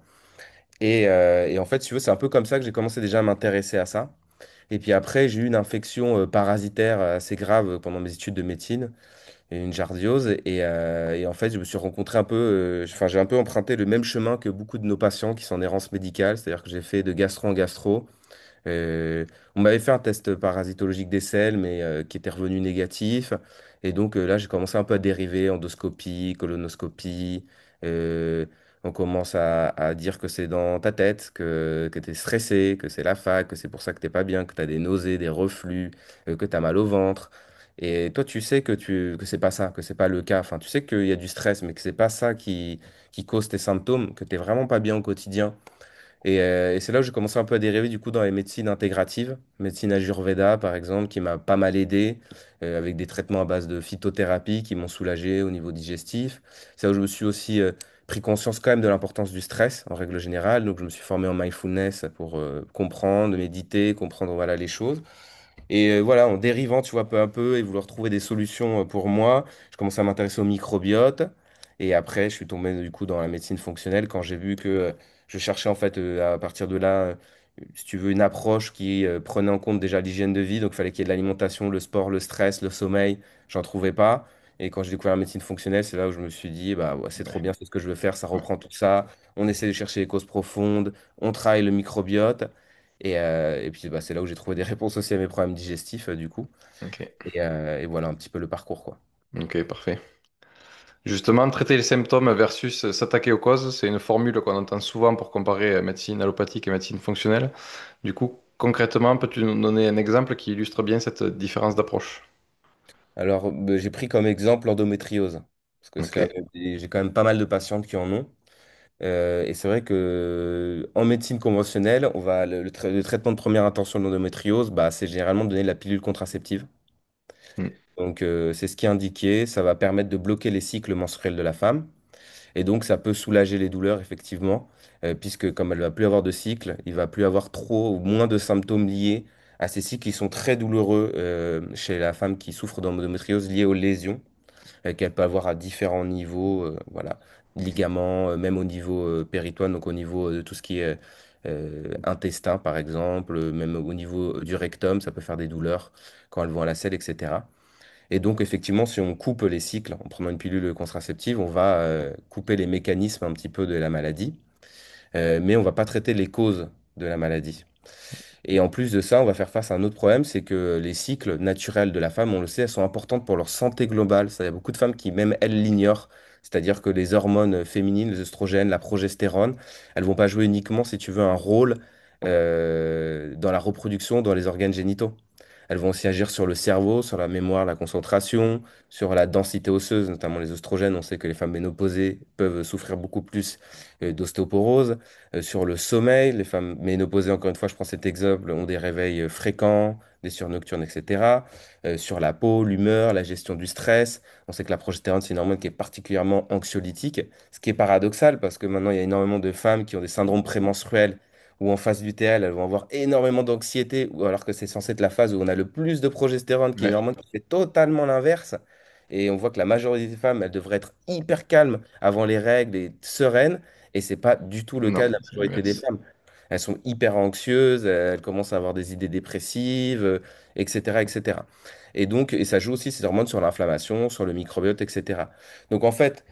Et en fait, si tu veux, c'est un peu comme ça que j'ai commencé déjà à m'intéresser à ça. Et puis après, j'ai eu une infection parasitaire assez grave pendant mes études de médecine, et une jardiose. Et en fait, je me suis rencontré un peu, enfin, j'ai un peu emprunté le même chemin que beaucoup de nos patients qui sont en errance médicale, c'est-à-dire que j'ai fait de gastro en gastro. Euh, on m'avait fait un test parasitologique des selles, mais qui était revenu négatif. Et donc là, j'ai commencé un peu à dériver, endoscopie, colonoscopie. Euh, on commence à dire que c'est dans ta tête, que tu es stressé, que c'est la fac, que c'est pour ça que t'es pas bien, que tu as des nausées, des reflux, que tu as mal au ventre. Et toi, tu sais que c'est pas ça, que c'est pas le cas. Enfin, tu sais qu'il y a du stress, mais que c'est pas ça qui cause tes symptômes, que tu vraiment pas bien au quotidien. Et c'est là où j'ai commencé un peu à dériver du coup dans les médecines intégratives, médecine Ayurveda par exemple, qui m'a pas mal aidé, avec des traitements à base de phytothérapie qui m'ont soulagé au niveau digestif. C'est là où je me suis aussi pris conscience quand même de l'importance du stress en règle générale. Donc je me suis formé en mindfulness pour comprendre, méditer, comprendre voilà les choses. Et voilà, en dérivant, tu vois, peu à peu et vouloir trouver des solutions pour moi, je commençais à m'intéresser au microbiote. Et après, je suis tombé du coup dans la médecine fonctionnelle quand j'ai vu que je cherchais en fait à partir de là, si tu veux, une approche qui prenait en compte déjà l'hygiène de vie. Donc il fallait qu'il y ait de l'alimentation, le sport, le stress, le sommeil. J'en trouvais pas. Et quand j'ai découvert la médecine fonctionnelle, c'est là où je me suis dit, bah ouais, c'est trop bien, c'est ce que je veux faire, ça
Ouais.
reprend tout ça. On essaie de chercher les causes profondes, on travaille le microbiote. Et puis bah, c'est là où j'ai trouvé des réponses aussi à mes problèmes digestifs, du coup.
Ok,
Et voilà un petit peu le parcours, quoi.
ok, parfait. Justement, traiter les symptômes versus s'attaquer aux causes, c'est une formule qu'on entend souvent pour comparer médecine allopathique et médecine fonctionnelle. Du coup, concrètement, peux-tu nous donner un exemple qui illustre bien cette différence d'approche?
Alors, j'ai pris comme exemple l'endométriose, parce que
Ok.
j'ai quand même pas mal de patientes qui en ont. Et c'est vrai que en médecine conventionnelle, le traitement de première intention de l'endométriose, bah, c'est généralement de donner la pilule contraceptive.
Hmm.
Donc, c'est ce qui est indiqué. Ça va permettre de bloquer les cycles menstruels de la femme. Et donc, ça peut soulager les douleurs, effectivement, puisque comme elle va plus avoir de cycle, il va plus avoir trop ou moins de symptômes liés à ces cycles qui sont très douloureux chez la femme qui souffre d'endométriose liée aux lésions qu'elle peut avoir à différents niveaux, voilà, ligaments, même au niveau péritoine, donc au niveau de tout ce qui est intestin, par exemple, même au niveau du rectum, ça peut faire des douleurs quand elles vont à la selle, etc. Et donc, effectivement, si on coupe les cycles en prenant une pilule contraceptive, on va couper les mécanismes un petit peu de la maladie, mais on va pas traiter les causes de la maladie. Et en plus de ça, on va faire face à un autre problème, c'est que les cycles naturels de la femme, on le sait, elles sont importantes pour leur santé globale. Ça, il y a beaucoup de femmes qui, même elles, l'ignorent. C'est-à-dire que les hormones féminines, les oestrogènes, la progestérone, elles vont pas jouer uniquement, si tu veux, un rôle dans la reproduction, dans les organes génitaux. Elles vont aussi agir sur le cerveau, sur la mémoire, la concentration, sur la densité osseuse, notamment les oestrogènes. On sait que les femmes ménopausées peuvent souffrir beaucoup plus d'ostéoporose. Sur le sommeil, les femmes ménopausées, encore une fois, je prends cet exemple, ont des réveils fréquents, des surnocturnes, etc. Sur la peau, l'humeur, la gestion du stress. On sait que la progestérone, c'est une hormone qui est particulièrement anxiolytique, ce qui est paradoxal parce que maintenant, il y a énormément de femmes qui ont des syndromes prémenstruels où en phase lutéale, elles vont avoir énormément d'anxiété, ou alors que c'est censé être la phase où on a le plus de progestérone, qui est une
Ouais.
hormone qui fait totalement l'inverse. Et on voit que la majorité des femmes, elles devraient être hyper calmes avant les règles et sereines. Et c'est pas du tout le cas de
Non,
la
c'est
majorité des
l'inverse.
femmes. Elles sont hyper anxieuses, elles commencent à avoir des idées dépressives, etc., etc. Et donc, et ça joue aussi ces hormones sur l'inflammation, sur le microbiote, etc. Donc en fait,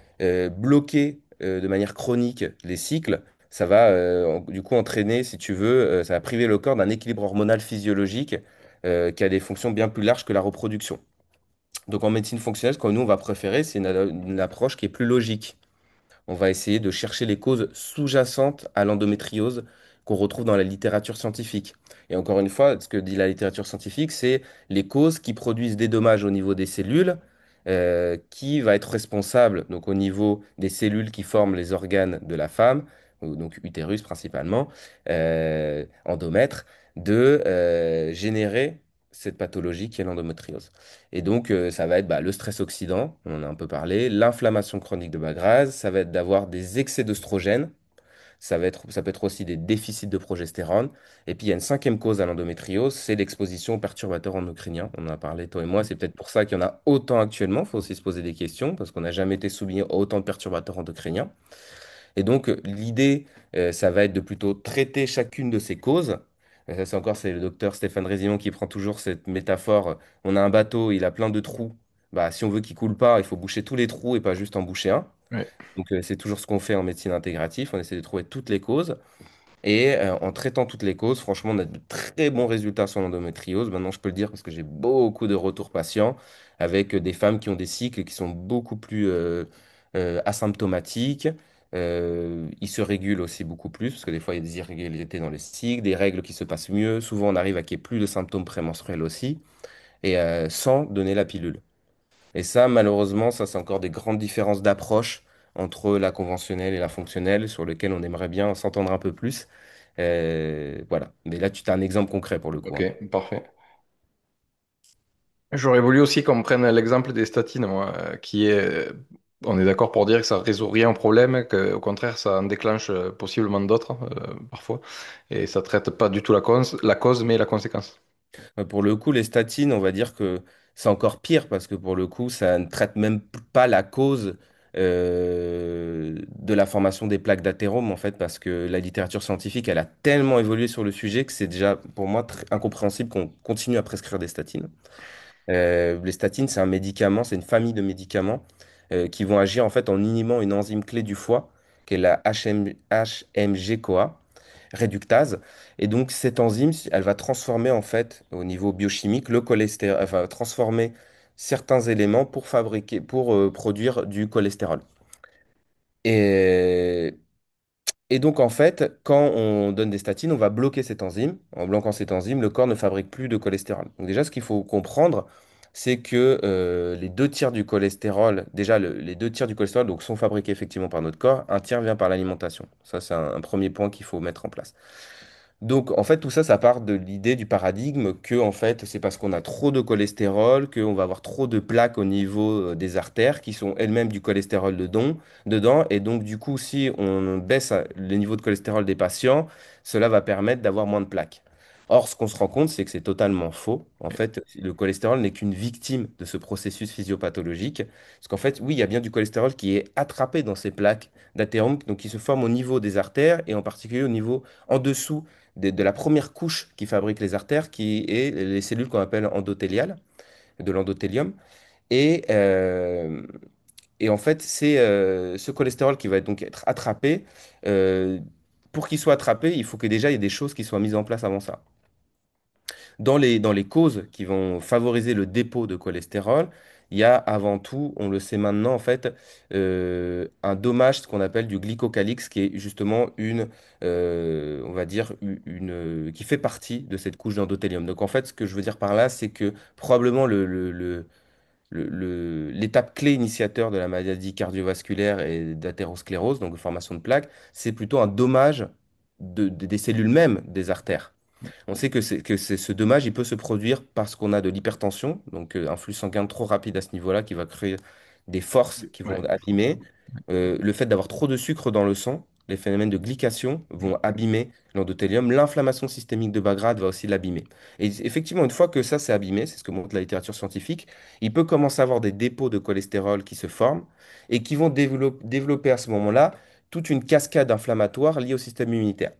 bloquer de manière chronique les cycles, ça va du coup entraîner, si tu veux, ça va priver le corps d'un équilibre hormonal physiologique qui a des fonctions bien plus larges que la reproduction. Donc en médecine fonctionnelle, ce que nous on va préférer, c'est une approche qui est plus logique. On va essayer de chercher les causes sous-jacentes à l'endométriose qu'on retrouve dans la littérature scientifique. Et encore une fois, ce que dit la littérature scientifique, c'est les causes qui produisent des dommages au niveau des cellules, qui va être responsable, donc au niveau des cellules qui forment les organes de la femme, ou donc utérus principalement, endomètre, de générer cette pathologie qui est l'endométriose. Et donc, ça va être bah, le stress oxydant, on en a un peu parlé, l'inflammation chronique de bas grade, ça va être d'avoir des excès d'œstrogènes, ça peut être aussi des déficits de progestérone. Et puis, il y a une cinquième cause à l'endométriose, c'est l'exposition aux perturbateurs endocriniens. On en a parlé, toi et moi, c'est peut-être pour ça qu'il y en a autant actuellement. Il faut aussi se poser des questions, parce qu'on n'a jamais été soumis à autant de perturbateurs endocriniens. Et donc, l'idée, ça va être de plutôt traiter chacune de ces causes. Ça, c'est le docteur Stéphane Rézillon qui prend toujours cette métaphore. On a un bateau, il a plein de trous. Bah, si on veut qu'il coule pas, il faut boucher tous les trous et pas juste en boucher un.
Ouais.
Donc, c'est toujours ce qu'on fait en médecine intégrative. On essaie de trouver toutes les causes. Et en traitant toutes les causes, franchement, on a de très bons résultats sur l'endométriose. Maintenant, je peux le dire parce que j'ai beaucoup de retours patients avec des femmes qui ont des cycles qui sont beaucoup plus asymptomatiques. Ils se régulent aussi beaucoup plus parce que des fois, il y a des irrégularités dans les cycles, des règles qui se passent mieux. Souvent, on arrive à qu'il n'y ait plus de symptômes prémenstruels aussi et sans donner la pilule. Et ça, malheureusement, ça, c'est encore des grandes différences d'approche entre la conventionnelle et la fonctionnelle, sur lesquelles on aimerait bien s'entendre un peu plus. Voilà. Mais là, tu as un exemple concret pour le coup, hein.
Ok, parfait. J'aurais voulu aussi qu'on prenne l'exemple des statines, moi, qui est, on est d'accord pour dire que ça résout rien au problème, qu'au contraire, ça en déclenche possiblement d'autres, parfois, et ça traite pas du tout la cause, mais la conséquence.
Pour le coup, les statines, on va dire que c'est encore pire parce que pour le coup, ça ne traite même pas la cause de la formation des plaques d'athérome, en fait, parce que la littérature scientifique, elle a tellement évolué sur le sujet que c'est déjà, pour moi, incompréhensible qu'on continue à prescrire des statines. Les statines, c'est un médicament, c'est une famille de médicaments qui vont agir en fait en inhibant une enzyme clé du foie, qui est la HMG-CoA réductase. Et donc, cette enzyme, elle va transformer en fait, au niveau biochimique, le cholestérol, enfin, transformer certains éléments pour fabriquer, pour produire du cholestérol. Et et donc, en fait, quand on donne des statines, on va bloquer cette enzyme. En bloquant cette enzyme, le corps ne fabrique plus de cholestérol. Donc déjà, ce qu'il faut comprendre, c'est que les deux tiers du cholestérol, déjà les deux tiers du cholestérol donc, sont fabriqués effectivement par notre corps, un tiers vient par l'alimentation. Ça, c'est un premier point qu'il faut mettre en place. Donc, en fait, tout ça, ça part de l'idée du paradigme que, en fait, c'est parce qu'on a trop de cholestérol, qu'on va avoir trop de plaques au niveau des artères, qui sont elles-mêmes du cholestérol dedans. Et donc, du coup, si on baisse le niveau de cholestérol des patients, cela va permettre d'avoir moins de plaques. Or, ce qu'on se rend compte, c'est que c'est totalement faux. En fait, le cholestérol n'est qu'une victime de ce processus physiopathologique. Parce qu'en fait, oui, il y a bien du cholestérol qui est attrapé dans ces plaques d'athérome, donc qui se forment au niveau des artères et en particulier au niveau en dessous de la première couche qui fabrique les artères, qui est les cellules qu'on appelle endothéliales, de l'endothélium. Et, euh, et en fait, c'est ce cholestérol qui va donc être attrapé. euh, pour qu'il soit attrapé, il faut que déjà il y ait des choses qui soient mises en place avant ça. Dans les causes qui vont favoriser le dépôt de cholestérol, il y a avant tout, on le sait maintenant en fait, un dommage, ce qu'on appelle du glycocalyx, qui est justement on va dire, qui fait partie de cette couche d'endothélium. Donc en fait, ce que je veux dire par là, c'est que probablement l'étape clé initiateur de la maladie cardiovasculaire et d'athérosclérose, donc de formation de plaques, c'est plutôt un dommage des cellules mêmes des artères. On sait ce dommage, il peut se produire parce qu'on a de l'hypertension, donc un flux sanguin trop rapide à ce niveau-là qui va créer des forces qui vont
Ouais.
abîmer. Le fait d'avoir trop de sucre dans le sang, les phénomènes de glycation vont abîmer l'endothélium. L'inflammation systémique de bas grade va aussi l'abîmer. Et effectivement, une fois que ça c'est abîmé, c'est ce que montre la littérature scientifique, il peut commencer à avoir des dépôts de cholestérol qui se forment et qui vont développer à ce moment-là toute une cascade inflammatoire liée au système immunitaire.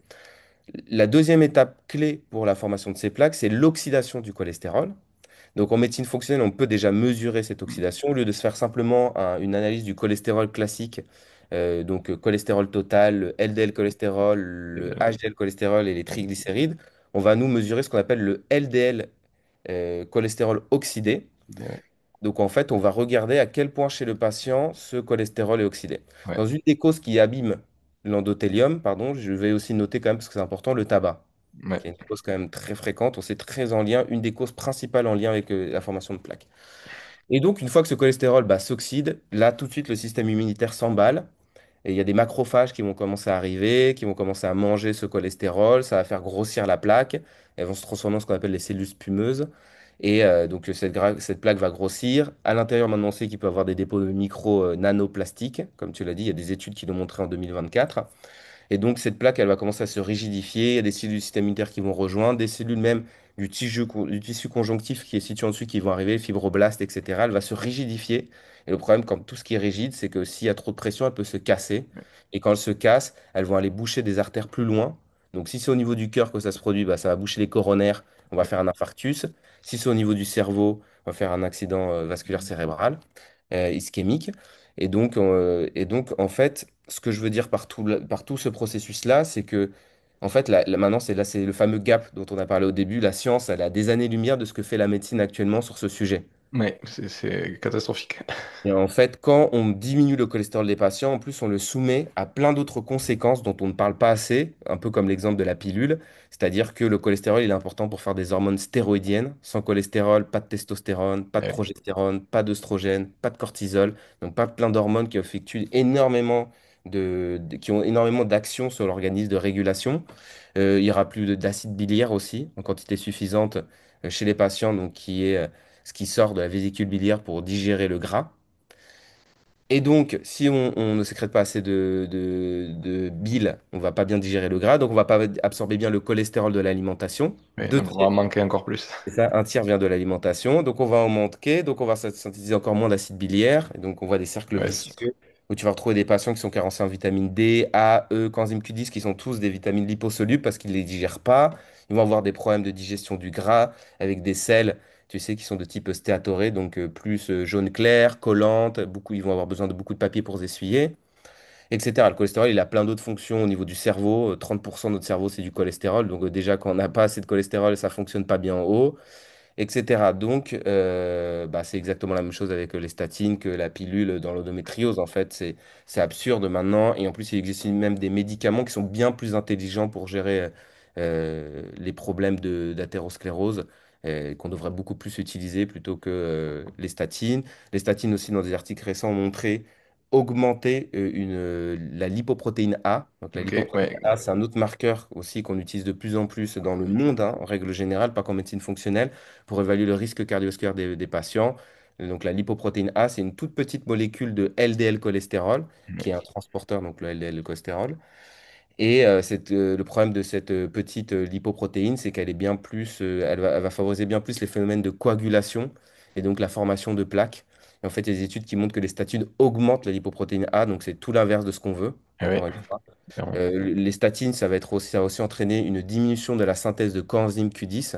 La deuxième étape clé pour la formation de ces plaques, c'est l'oxydation du cholestérol. Donc en médecine fonctionnelle, on peut déjà mesurer cette oxydation au lieu de se faire simplement une analyse du cholestérol classique, cholestérol total, le LDL cholestérol,
Et
le HDL cholestérol et les triglycérides. On va nous mesurer ce qu'on appelle le LDL cholestérol oxydé.
ouais.
Donc en fait, on va regarder à quel point chez le patient ce cholestérol est oxydé.
Ouais.
Dans une des causes qui abîme l'endothélium, pardon, je vais aussi noter quand même, parce que c'est important, le tabac,
Ouais.
qui est une cause quand même très fréquente. On sait très en lien, une des causes principales en lien avec la formation de plaques. Et donc, une fois que ce cholestérol s'oxyde, là, tout de suite, le système immunitaire s'emballe. Et il y a des macrophages qui vont commencer à arriver, qui vont commencer à manger ce cholestérol. Ça va faire grossir la plaque. Elles vont se transformer en ce qu'on appelle les cellules spumeuses. Et donc, cette plaque va grossir. À l'intérieur, maintenant, on sait qu'il peut y avoir des dépôts de micro-nanoplastiques. Comme tu l'as dit, il y a des études qui l'ont montré en 2024. Et donc, cette plaque, elle va commencer à se rigidifier. Il y a des cellules du système immunitaire qui vont rejoindre, des cellules même du tissu conjonctif qui est situé en dessus qui vont arriver, fibroblastes, etc. Elle va se rigidifier. Et le problème, comme tout ce qui est rigide, c'est que s'il y a trop de pression, elle peut se casser. Et quand elle se casse, elles vont aller boucher des artères plus loin. Donc, si c'est au niveau du cœur que ça se produit, ça va boucher les coronaires. On va
Ouais.
faire un infarctus. Si c'est au niveau du cerveau, on va faire un accident vasculaire cérébral, ischémique. Et donc, en fait, ce que je veux dire par tout ce processus-là, c'est que, en fait, maintenant, c'est le fameux gap dont on a parlé au début. La science, elle a des années-lumière de ce que fait la médecine actuellement sur ce sujet.
Ouais. C'est catastrophique.
Et en fait, quand on diminue le cholestérol des patients, en plus, on le soumet à plein d'autres conséquences dont on ne parle pas assez, un peu comme l'exemple de la pilule. C'est-à-dire que le cholestérol, il est important pour faire des hormones stéroïdiennes. Sans cholestérol, pas de testostérone, pas de
Ouais.
progestérone, pas d'œstrogène, pas de cortisol. Donc, pas plein d'hormones qui effectuent énormément qui ont énormément d'action sur l'organisme de régulation. Il y aura plus d'acide biliaire aussi, en quantité suffisante chez les patients, donc qui est ce qui sort de la vésicule biliaire pour digérer le gras. Et donc, si on ne sécrète pas assez de bile, on va pas bien digérer le gras, donc on va pas absorber bien le cholestérol de l'alimentation.
Ouais.
Deux
Donc on va en
tiers,
manquer encore plus.
c'est ça, un tiers vient de l'alimentation, donc on va en manquer, donc on va synthétiser encore moins d'acide biliaire, et donc on voit des cercles
Ouais,
vicieux où tu vas retrouver des patients qui sont carencés en vitamine D, A, E, coenzyme Q10, qui sont tous des vitamines liposolubles parce qu'ils ne les digèrent pas. Ils vont avoir des problèmes de digestion du gras avec des sels, tu sais, qui sont de type stéatoré, donc plus jaune clair, collante, beaucoup, ils vont avoir besoin de beaucoup de papier pour se essuyer, etc. Le cholestérol, il a plein d'autres fonctions au niveau du cerveau. 30% de notre cerveau, c'est du cholestérol. Donc déjà, quand on n'a pas assez de cholestérol, ça fonctionne pas bien en haut, etc. Donc, c'est exactement la même chose avec les statines que la pilule dans l'endométriose. En fait, c'est absurde maintenant. Et en plus, il existe même des médicaments qui sont bien plus intelligents pour gérer les problèmes d'athérosclérose, qu'on devrait beaucoup plus utiliser plutôt que les statines. Les statines aussi, dans des articles récents, ont montré augmenter la lipoprotéine A. Donc la
Ok,
lipoprotéine
ouais,
A, c'est un autre marqueur aussi qu'on utilise de plus en plus dans le monde, hein, en règle générale, pas qu'en médecine fonctionnelle, pour évaluer le risque cardiovasculaire des patients. Donc la lipoprotéine A, c'est une toute petite molécule de LDL cholestérol, qui est un transporteur, donc le LDL cholestérol. Et le problème de cette petite lipoprotéine, c'est qu'elle est bien plus, elle va favoriser bien plus les phénomènes de coagulation et donc la formation de plaques. Et en fait, il y a des études qui montrent que les statines augmentent la lipoprotéine A, donc c'est tout l'inverse de ce qu'on veut,
ouais,
encore une fois.
clairement.
Les statines, ça va aussi entraîner une diminution de la synthèse de coenzyme Q10,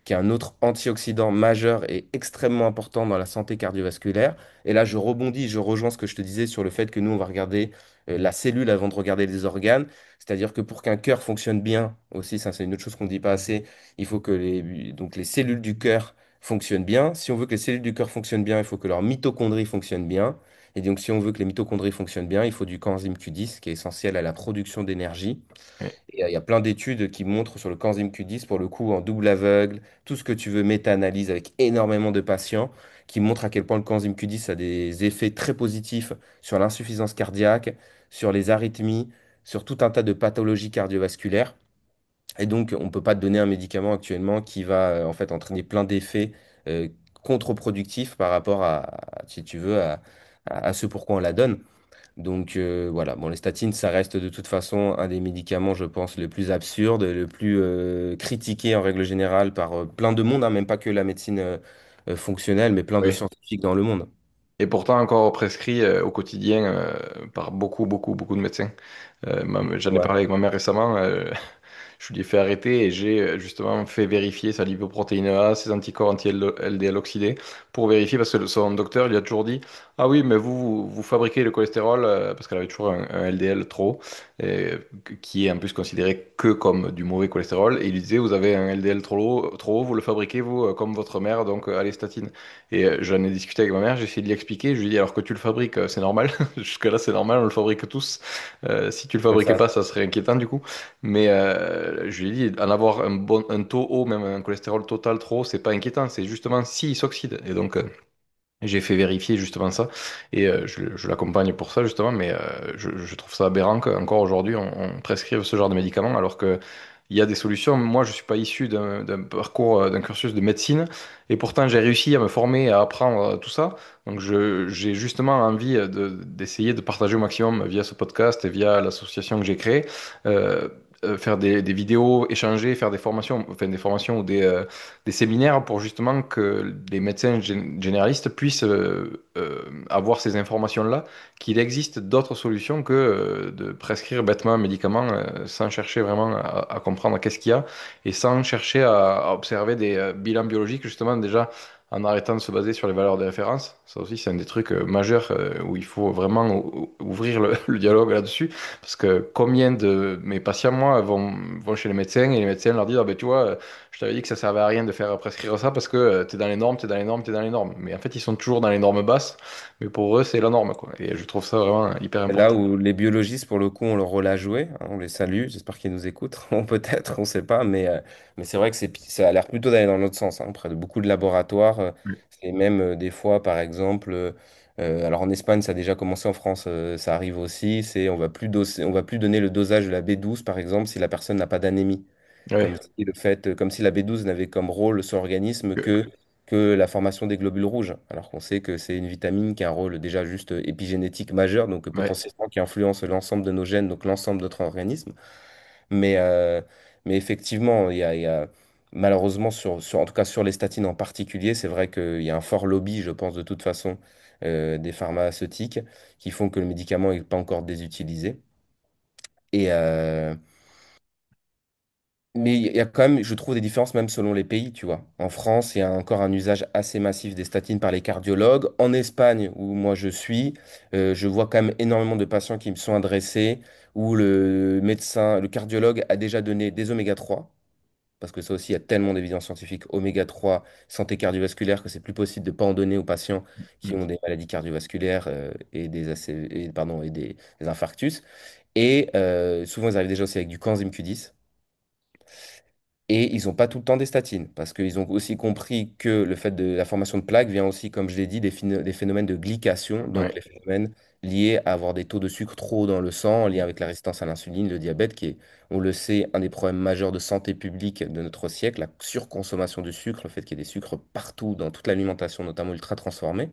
qui est un autre antioxydant majeur et extrêmement important dans la santé cardiovasculaire. Et là, je rebondis, je rejoins ce que je te disais sur le fait que nous, on va regarder la cellule avant de regarder les organes. C'est-à-dire que pour qu'un cœur fonctionne bien, aussi, ça c'est une autre chose qu'on ne dit pas assez, il faut que donc les cellules du cœur fonctionnent bien. Si on veut que les cellules du cœur fonctionnent bien, il faut que leurs mitochondries fonctionnent bien. Et donc, si on veut que les mitochondries fonctionnent bien, il faut du coenzyme Q10, qui est essentiel à la production d'énergie.
Ouais,
Et il y a plein d'études qui montrent sur le coenzyme Q10, pour le coup, en double aveugle, tout ce que tu veux, méta-analyse avec énormément de patients, qui montrent à quel point le coenzyme Q10 a des effets très positifs sur l'insuffisance cardiaque, sur les arythmies, sur tout un tas de pathologies cardiovasculaires. Et donc, on ne peut pas te donner un médicament actuellement qui va en fait entraîner plein d'effets euh, contre-productifs par rapport si tu veux, à ce pourquoi on la donne. Donc voilà, bon, les statines, ça reste de toute façon un des médicaments, je pense, le plus absurde, le plus critiqué en règle générale par plein de monde, hein, même pas que la médecine fonctionnelle, mais plein de
ouais.
scientifiques dans le monde.
Et pourtant encore prescrit au quotidien par beaucoup, beaucoup, beaucoup de médecins. J'en ai
Ouais,
parlé avec ma mère récemment. Je lui ai fait arrêter et j'ai justement fait vérifier sa lipoprotéine A, ses anticorps anti-LDL oxydés, pour vérifier parce que son docteur lui a toujours dit, ah oui, mais vous fabriquez le cholestérol, parce qu'elle avait toujours un LDL trop, et, qui est en plus considéré que comme du mauvais cholestérol. Et il lui disait, vous avez un LDL trop haut, vous le fabriquez, vous, comme votre mère, donc allez, statine. Et j'en ai discuté avec ma mère, j'ai essayé de lui expliquer, je lui ai dit, alors que tu le fabriques, c'est normal, jusque-là c'est normal, on le fabrique tous. Si tu le
c'est
fabriquais
ça.
pas, ça serait inquiétant du coup. Mais je lui ai dit, en avoir un taux haut, même un cholestérol total trop haut, c'est pas inquiétant, c'est justement s'il s'oxyde. Et donc, j'ai fait vérifier justement ça. Et je l'accompagne pour ça, justement, mais je trouve ça aberrant qu'encore aujourd'hui, on prescrive ce genre de médicaments, alors que il y a des solutions. Moi, je suis pas issu d'un parcours, d'un cursus de médecine, et pourtant, j'ai réussi à me former, à apprendre tout ça. Donc, j'ai justement envie d'essayer de partager au maximum via ce podcast et via l'association que j'ai créée. euh, Faire des vidéos, échanger, faire des formations, enfin des formations ou des séminaires pour justement que les médecins généralistes puissent avoir ces informations-là, qu'il existe d'autres solutions que de prescrire bêtement un médicament sans chercher vraiment à comprendre qu'est-ce qu'il y a et sans chercher à observer des bilans biologiques, justement déjà en arrêtant de se baser sur les valeurs de référence. Ça aussi, c'est un des trucs majeurs où il faut vraiment ouvrir le dialogue là-dessus. Parce que combien de mes patients, moi, vont chez les médecins et les médecins leur disent, ah ben tu vois, je t'avais dit que ça servait à rien de faire prescrire ça parce que t'es dans les normes, t'es dans les normes, t'es dans les normes. Mais en fait, ils sont toujours dans les normes basses, mais pour eux, c'est la norme, quoi. Et je trouve ça vraiment hyper
C'est là
important.
où les biologistes, pour le coup, ont leur rôle à jouer, hein, on les salue, j'espère qu'ils nous écoutent. On peut-être, on ne sait pas, mais c'est vrai que ça a l'air plutôt d'aller dans l'autre sens, hein, près de beaucoup de laboratoires.
Oui,
Et même des fois, par exemple, alors en Espagne, ça a déjà commencé, en France, ça arrive aussi, on va plus donner le dosage de la B12, par exemple, si la personne n'a pas d'anémie.
ouais,
Comme si la B12 n'avait comme rôle sur l'organisme que la formation des globules rouges, alors qu'on sait que c'est une vitamine qui a un rôle déjà juste épigénétique majeur, donc
ouais.
potentiellement qui influence l'ensemble de nos gènes, donc l'ensemble de notre organisme. Mais, euh, mais effectivement, il y a malheureusement, en tout cas sur les statines en particulier, c'est vrai qu'il y a un fort lobby, je pense, de toute façon, des pharmaceutiques qui font que le médicament n'est pas encore désutilisé. Et, mais il y a quand même, je trouve, des différences même selon les pays, tu vois. En France, il y a encore un usage assez massif des statines par les cardiologues. En Espagne, où moi je suis, je vois quand même énormément de patients qui me sont adressés, où le médecin, le cardiologue a déjà donné des oméga 3, parce que ça aussi, il y a tellement d'évidence scientifique oméga 3 santé cardiovasculaire, que c'est plus possible de ne pas en donner aux patients qui ont
Mm.
des maladies cardiovasculaires et pardon, et des infarctus. Et souvent, ils arrivent déjà aussi avec du coenzyme Q10. Et ils n'ont pas tout le temps des statines, parce qu'ils ont aussi compris que le fait de la formation de plaques vient aussi, comme je l'ai dit, des phénomènes de glycation, donc les
Ouais.
phénomènes liés à avoir des taux de sucre trop hauts dans le sang, en lien avec la résistance à l'insuline, le diabète, qui est, on le sait, un des problèmes majeurs de santé publique de notre siècle, la surconsommation du sucre, le fait qu'il y ait des sucres partout dans toute l'alimentation, notamment ultra transformée.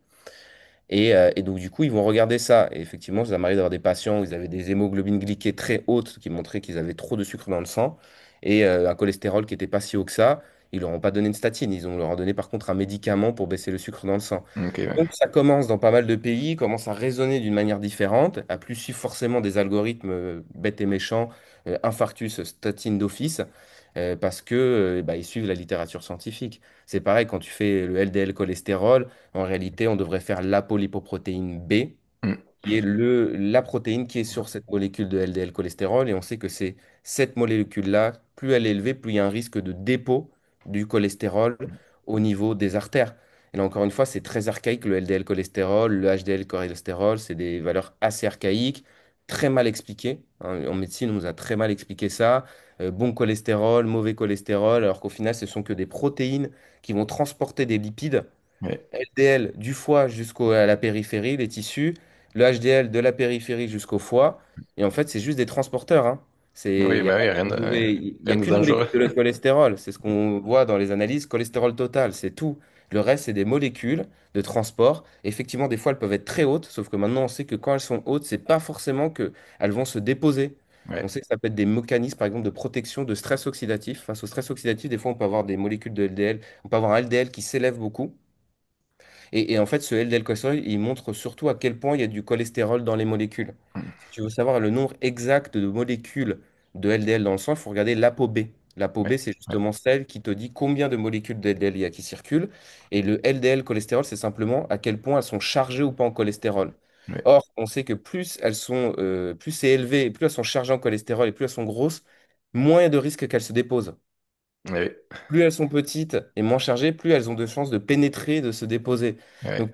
Et donc, du coup, ils vont regarder ça. Et effectivement, ça m'arrive d'avoir des patients où ils avaient des hémoglobines glyquées très hautes qui montraient qu'ils avaient trop de sucre dans le sang et un cholestérol qui n'était pas si haut que ça. Ils leur ont pas donné une statine. Ils ont leur donné par contre un médicament pour baisser le sucre dans le sang.
Ok, ouais.
Donc, ça commence dans pas mal de pays, commence à raisonner d'une manière différente, à plus suivre forcément des algorithmes bêtes et méchants, infarctus, statine d'office, parce que bah, ils suivent la littérature scientifique. C'est pareil quand tu fais le LDL cholestérol. En réalité, on devrait faire l'apolipoprotéine B,
Mm.
qui est la protéine qui est sur cette molécule de LDL cholestérol. Et on sait que c'est cette molécule-là, plus elle est élevée, plus il y a un risque de dépôt du cholestérol au niveau des artères. Et là, encore une fois, c'est très archaïque, le LDL cholestérol, le HDL cholestérol, c'est des valeurs assez archaïques, très mal expliquées, hein. En médecine, on nous a très mal expliqué ça. Bon cholestérol, mauvais cholestérol, alors qu'au final, ce sont que des protéines qui vont transporter des lipides
Ouais.
LDL du foie jusqu'à la périphérie, les tissus, le HDL de la périphérie jusqu'au foie. Et en fait, c'est juste des transporteurs, hein.
Oui,
Il n'y a
bah
pas
oui,
il y
rien
a
de
qu'une
dangereux.
molécule de cholestérol. C'est ce qu'on voit dans les analyses, cholestérol total, c'est tout. Le reste, c'est des molécules de transport. Effectivement, des fois, elles peuvent être très hautes, sauf que maintenant, on sait que quand elles sont hautes, c'est pas forcément qu'elles vont se déposer. On
Ouais.
sait que ça peut être des mécanismes, par exemple, de protection de stress oxydatif. Face au stress oxydatif, des fois, on peut avoir des molécules de LDL, on peut avoir un LDL qui s'élève beaucoup. Et en fait, ce LDL cholestérol, il montre surtout à quel point il y a du cholestérol dans les molécules.
Mm.
Si tu veux savoir le nombre exact de molécules de LDL dans le sang, il faut regarder l'ApoB. L'ApoB,
Ouais.
c'est
Ouais.
justement celle qui te dit combien de molécules de LDL il y a qui circulent. Et le LDL cholestérol, c'est simplement à quel point elles sont chargées ou pas en cholestérol.
Ouais.
Or, on sait que plus elles sont, plus c'est élevé, plus elles sont chargées en cholestérol et plus elles sont grosses, moins il y a de risque qu'elles se déposent.
Ouais.
Plus elles sont petites et moins chargées, plus elles ont de chances de pénétrer, de se déposer.
Ouais.
Donc,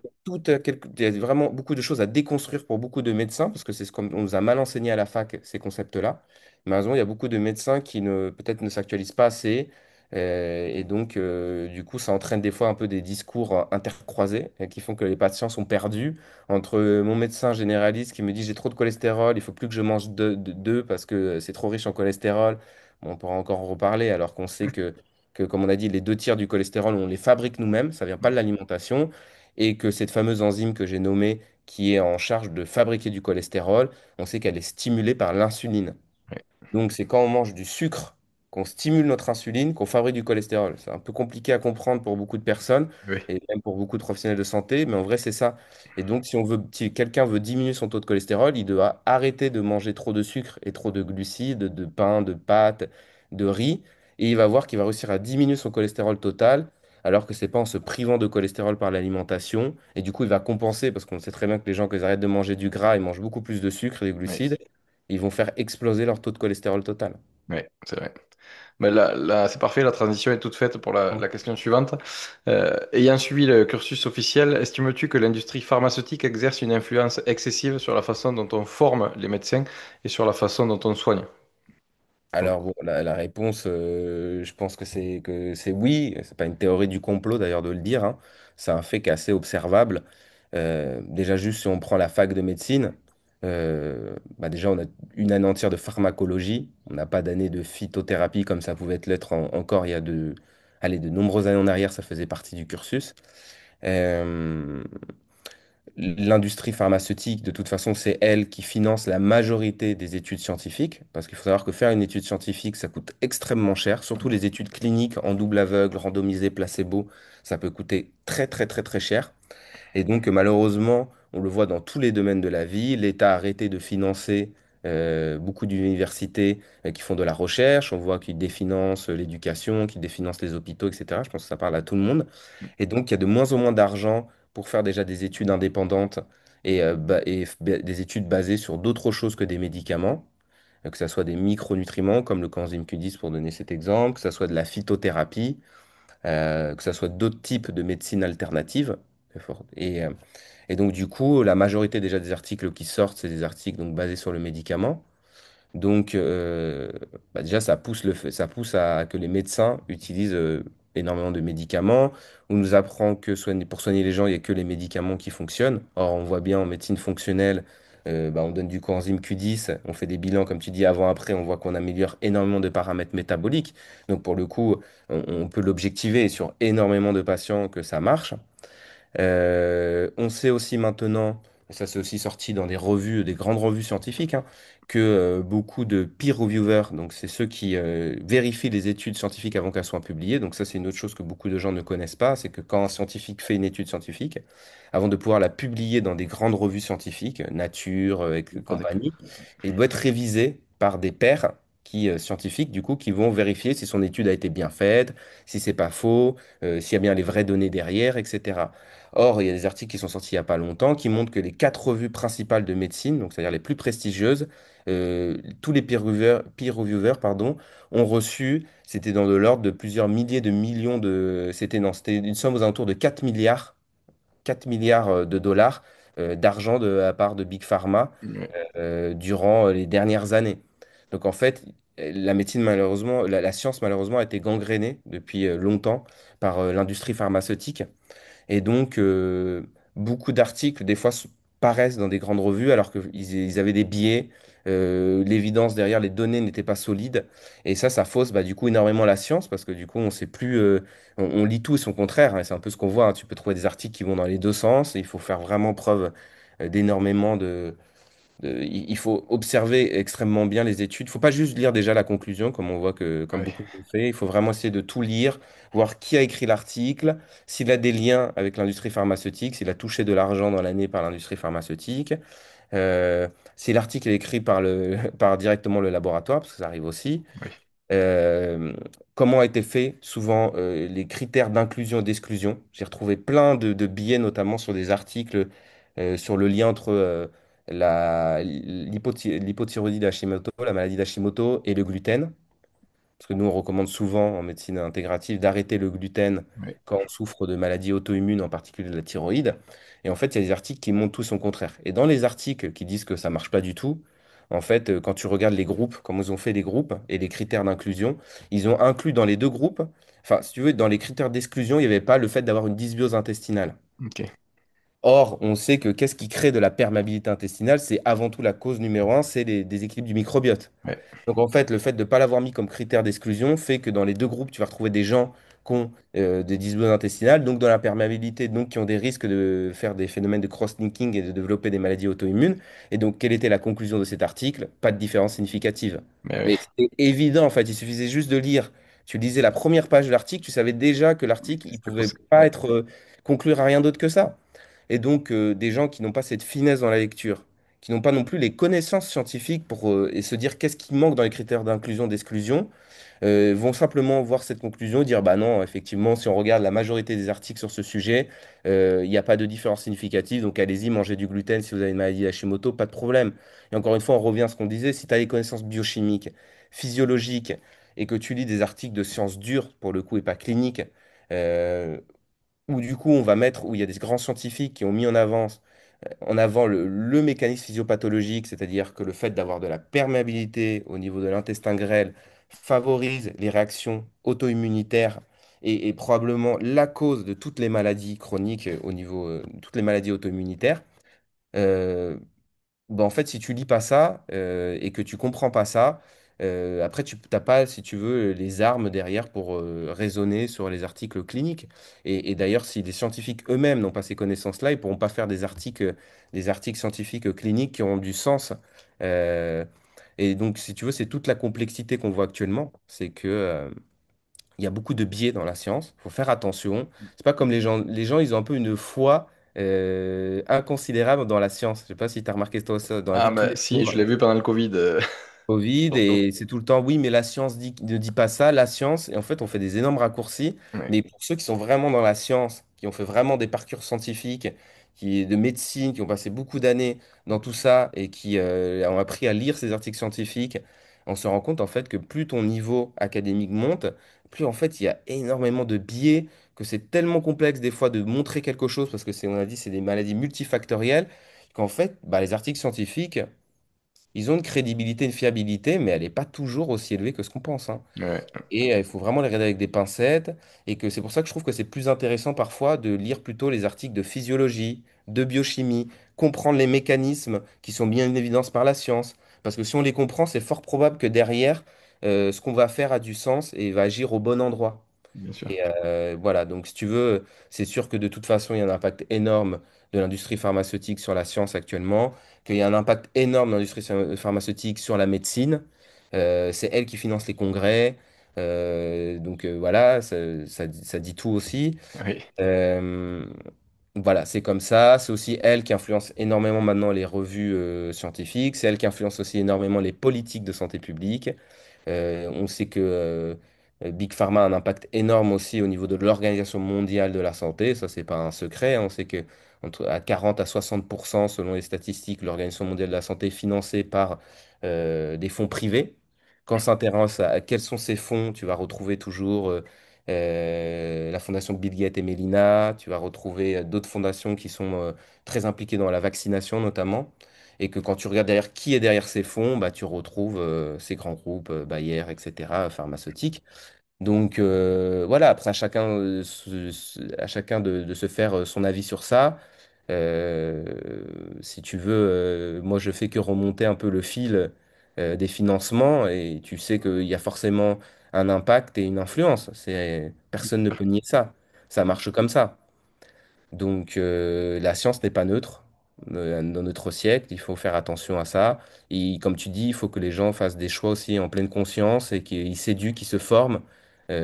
il y a vraiment beaucoup de choses à déconstruire pour beaucoup de médecins, parce que c'est ce qu'on nous a mal enseigné à la fac, ces concepts-là. Malheureusement, il y a beaucoup de médecins qui peut-être ne s'actualisent pas assez. Et donc, du coup, ça entraîne des fois un peu des discours intercroisés qui font que les patients sont perdus entre mon médecin généraliste qui me dit j'ai trop de cholestérol, il faut plus que je mange d'œufs parce que c'est trop riche en cholestérol. Bon, on pourra encore en reparler, alors qu'on sait que, comme on a dit, les deux tiers du cholestérol, on les fabrique nous-mêmes, ça vient pas de l'alimentation, et que cette fameuse enzyme que j'ai nommée, qui est en charge de fabriquer du cholestérol, on sait qu'elle est stimulée par l'insuline.
Ouais.
Donc, c'est quand on mange du sucre qu'on stimule notre insuline, qu'on fabrique du cholestérol. C'est un peu compliqué à comprendre pour beaucoup de personnes
Oui.
et même pour beaucoup de professionnels de santé, mais en vrai, c'est ça. Et donc, si quelqu'un veut diminuer son taux de cholestérol, il doit arrêter de manger trop de sucre et trop de glucides, de pain, de pâtes, de riz, et il va voir qu'il va réussir à diminuer son cholestérol total, alors que c'est pas en se privant de cholestérol par l'alimentation. Et du coup, il va compenser, parce qu'on sait très bien que les gens, quand ils arrêtent de manger du gras, ils mangent beaucoup plus de sucre et de
Ouais.
glucides. Ils vont faire exploser leur taux de cholestérol total.
Ouais, c'est vrai. Mais là, c'est parfait, la transition est toute faite pour la question suivante. Ayant suivi le cursus officiel, estimes-tu que l'industrie pharmaceutique exerce une influence excessive sur la façon dont on forme les médecins et sur la façon dont on soigne?
Alors, bon, la réponse, je pense que c'est oui. C'est pas une théorie du complot d'ailleurs de le dire, hein. C'est un fait qui est assez observable. Déjà, juste si on prend la fac de médecine, bah déjà, on a une année entière de pharmacologie. On n'a pas d'année de phytothérapie comme ça pouvait l'être encore il y a allez, de nombreuses années en arrière, ça faisait partie du cursus. Euh, L'industrie pharmaceutique, de toute façon, c'est elle qui finance la majorité des études scientifiques, parce qu'il faut savoir que faire une étude scientifique, ça coûte extrêmement cher, surtout les études cliniques en double aveugle, randomisées, placebo, ça peut coûter très très très très cher. Et donc, malheureusement, on le voit dans tous les domaines de la vie, l'État a arrêté de financer beaucoup d'universités qui font de la recherche, on voit qu'ils définancent l'éducation, qu'ils définancent les hôpitaux, etc. Je pense que ça parle à tout le monde. Et donc, il y a de moins en moins d'argent pour faire déjà des études indépendantes et des études basées sur d'autres choses que des médicaments, que ce soit des micronutriments comme le coenzyme Q10 pour donner cet exemple, que ce soit de la phytothérapie, que ce soit d'autres types de médecine alternative. Et donc, du coup, la majorité déjà des articles qui sortent, c'est des articles donc, basés sur le médicament. Donc, bah déjà, ça pousse à que les médecins utilisent énormément de médicaments. On nous apprend que pour soigner les gens, il n'y a que les médicaments qui fonctionnent. Or, on voit bien en médecine fonctionnelle, bah, on donne du coenzyme Q10, on fait des bilans, comme tu dis, avant-après, on voit qu'on améliore énormément de paramètres métaboliques. Donc, pour le coup, on peut l'objectiver sur énormément de patients que ça marche. On sait aussi maintenant, et ça c'est aussi sorti dans des revues, des grandes revues scientifiques, hein, que beaucoup de peer reviewers, donc c'est ceux qui vérifient les études scientifiques avant qu'elles soient publiées, donc ça c'est une autre chose que beaucoup de gens ne connaissent pas, c'est que quand un scientifique fait une étude scientifique, avant de pouvoir la publier dans des grandes revues scientifiques, Nature et
Par des...
compagnie, il doit être révisé par des pairs scientifiques, du coup, qui vont vérifier si son étude a été bien faite, si c'est pas faux, s'il y a bien les vraies données derrière, etc. Or, il y a des articles qui sont sortis il n'y a pas longtemps qui montrent que les quatre revues principales de médecine, donc c'est-à-dire les plus prestigieuses, tous les peer reviewers, pardon, ont reçu, c'était dans de l'ordre de plusieurs milliers de millions de... C'était non, c'était une somme aux alentours de 4 milliards de dollars d'argent de la part de Big Pharma
Ouais,
durant les dernières années. Donc en fait, la médecine, malheureusement, la science, malheureusement, a été gangrénée depuis longtemps par l'industrie pharmaceutique. Et donc, beaucoup d'articles, des fois, paraissent dans des grandes revues alors qu'ils avaient des biais. L'évidence derrière les données n'était pas solide. Et ça fausse bah, du coup énormément la science parce que du coup, on sait plus, on lit tout et son contraire, hein, et c'est un peu ce qu'on voit, hein. Tu peux trouver des articles qui vont dans les deux sens. Et il faut faire vraiment preuve d'énormément il faut observer extrêmement bien les études. Il ne faut pas juste lire déjà la conclusion, comme on voit que, comme
ouais,
beaucoup le font. Il faut vraiment essayer de tout lire, voir qui a écrit l'article, s'il a des liens avec l'industrie pharmaceutique, s'il a touché de l'argent dans l'année par l'industrie pharmaceutique, si l'article est écrit par par directement le laboratoire, parce que ça arrive aussi.
ouais.
Euh, Comment a été fait souvent les critères d'inclusion et d'exclusion. J'ai retrouvé plein de billets, notamment sur des articles sur le lien entre l'hypothyroïdie d'Hashimoto, la maladie d'Hashimoto et le gluten. Parce que nous, on recommande souvent en médecine intégrative d'arrêter le gluten
Ouais.
quand on souffre de maladies auto-immunes, en particulier de la thyroïde. Et en fait, il y a des articles qui montrent tout son contraire. Et dans les articles qui disent que ça marche pas du tout, en fait, quand tu regardes les groupes, comment ils ont fait les groupes et les critères d'inclusion, ils ont inclus dans les deux groupes, enfin, si tu veux, dans les critères d'exclusion, il n'y avait pas le fait d'avoir une dysbiose intestinale.
Ok.
Or, on sait que qu'est-ce qui crée de la perméabilité intestinale? C'est avant tout la cause numéro un, c'est les déséquilibres du microbiote.
Ouais.
Donc en fait, le fait de ne pas l'avoir mis comme critère d'exclusion fait que dans les deux groupes, tu vas retrouver des gens qui ont des dysbioses intestinales, donc dans la perméabilité, donc qui ont des risques de faire des phénomènes de cross-linking et de développer des maladies auto-immunes. Et donc, quelle était la conclusion de cet article? Pas de différence significative.
Mais ouais.
Mais c'est évident, en fait, il suffisait juste de lire. Tu lisais la première page de l'article, tu savais déjà que l'article, il
C'était
pouvait
possible.
pas
Ouais.
être conclure à rien d'autre que ça. Et donc, des gens qui n'ont pas cette finesse dans la lecture, qui n'ont pas non plus les connaissances scientifiques pour et se dire qu'est-ce qui manque dans les critères d'inclusion, d'exclusion, vont simplement voir cette conclusion et dire, bah non, effectivement, si on regarde la majorité des articles sur ce sujet, il n'y a pas de différence significative, donc allez-y, mangez du gluten si vous avez une maladie Hashimoto, pas de problème. Et encore une fois, on revient à ce qu'on disait, si tu as les connaissances biochimiques, physiologiques, et que tu lis des articles de sciences dures, pour le coup, et pas cliniques, euh, où du coup on va mettre, où il y a des grands scientifiques qui ont mis en avant le mécanisme physiopathologique, c'est-à-dire que le fait d'avoir de la perméabilité au niveau de l'intestin grêle favorise les réactions auto-immunitaires et probablement la cause de toutes les maladies chroniques au niveau, toutes les maladies auto-immunitaires. Euh, bah, en fait, si tu lis pas ça et que tu comprends pas ça, après, tu n'as pas, si tu veux, les armes derrière pour raisonner sur les articles cliniques. Et d'ailleurs, si les scientifiques eux-mêmes n'ont pas ces connaissances-là, ils pourront pas faire des articles scientifiques cliniques qui auront du sens. Euh, et donc, si tu veux, c'est toute la complexité qu'on voit actuellement. C'est que, il y a beaucoup de biais dans la science. Il faut faire attention. C'est pas comme les gens. Les gens, ils ont un peu une foi inconsidérable dans la science. Je sais pas si tu as remarqué toi, ça dans la
Ah,
vie de tous
bah
les
si, je
jours.
l'ai vu pendant le Covid,
Covid
surtout.
et c'est tout le temps oui, mais la science ne dit pas ça. La science, et en fait, on fait des énormes raccourcis.
Ouais.
Mais pour ceux qui sont vraiment dans la science, qui ont fait vraiment des parcours scientifiques, de médecine, qui ont passé beaucoup d'années dans tout ça et qui ont appris à lire ces articles scientifiques, on se rend compte en fait que plus ton niveau académique monte, plus en fait il y a énormément de biais, que c'est tellement complexe des fois de montrer quelque chose parce que c'est, on a dit, c'est des maladies multifactorielles, qu'en fait, bah, les articles scientifiques ils ont une crédibilité, une fiabilité, mais elle n'est pas toujours aussi élevée que ce qu'on pense, hein.
Ouais,
Et il faut vraiment les regarder avec des pincettes. Et que c'est pour ça que je trouve que c'est plus intéressant parfois de lire plutôt les articles de physiologie, de biochimie, comprendre les mécanismes qui sont bien en évidence par la science. Parce que si on les comprend, c'est fort probable que derrière, ce qu'on va faire a du sens et va agir au bon endroit.
bien sûr.
Et voilà, donc si tu veux, c'est sûr que de toute façon, il y a un impact énorme de l'industrie pharmaceutique sur la science actuellement, qu'il y a un impact énorme de l'industrie pharmaceutique sur la médecine. C'est elle qui finance les congrès. Donc voilà, ça dit tout aussi.
Oui,
Euh, voilà, c'est comme ça. C'est aussi elle qui influence énormément maintenant les revues scientifiques. C'est elle qui influence aussi énormément les politiques de santé publique. On sait que Big Pharma a un impact énorme aussi au niveau de l'Organisation mondiale de la santé. Ça, c'est pas un secret, hein. On sait que à 40 à 60% selon les statistiques, l'Organisation mondiale de la santé est financée par des fonds privés. Quand on s'intéresse à quels sont ces fonds, tu vas retrouver toujours la fondation de Bill Gates et Melinda. Tu vas retrouver d'autres fondations qui sont très impliquées dans la vaccination notamment. Et que quand tu regardes derrière qui est derrière ces fonds, bah, tu retrouves ces grands groupes, Bayer, etc., pharmaceutiques. Donc voilà, après à chacun de se faire son avis sur ça. Euh, Si tu veux, moi je fais que remonter un peu le fil des financements et tu sais qu'il y a forcément un impact et une influence. Personne ne peut nier ça. Ça marche comme ça. Donc, la science n'est pas neutre dans notre siècle, il faut faire attention à ça. Et comme tu dis, il faut que les gens fassent des choix aussi en pleine conscience et qu'ils s'éduquent, qu'ils se forment,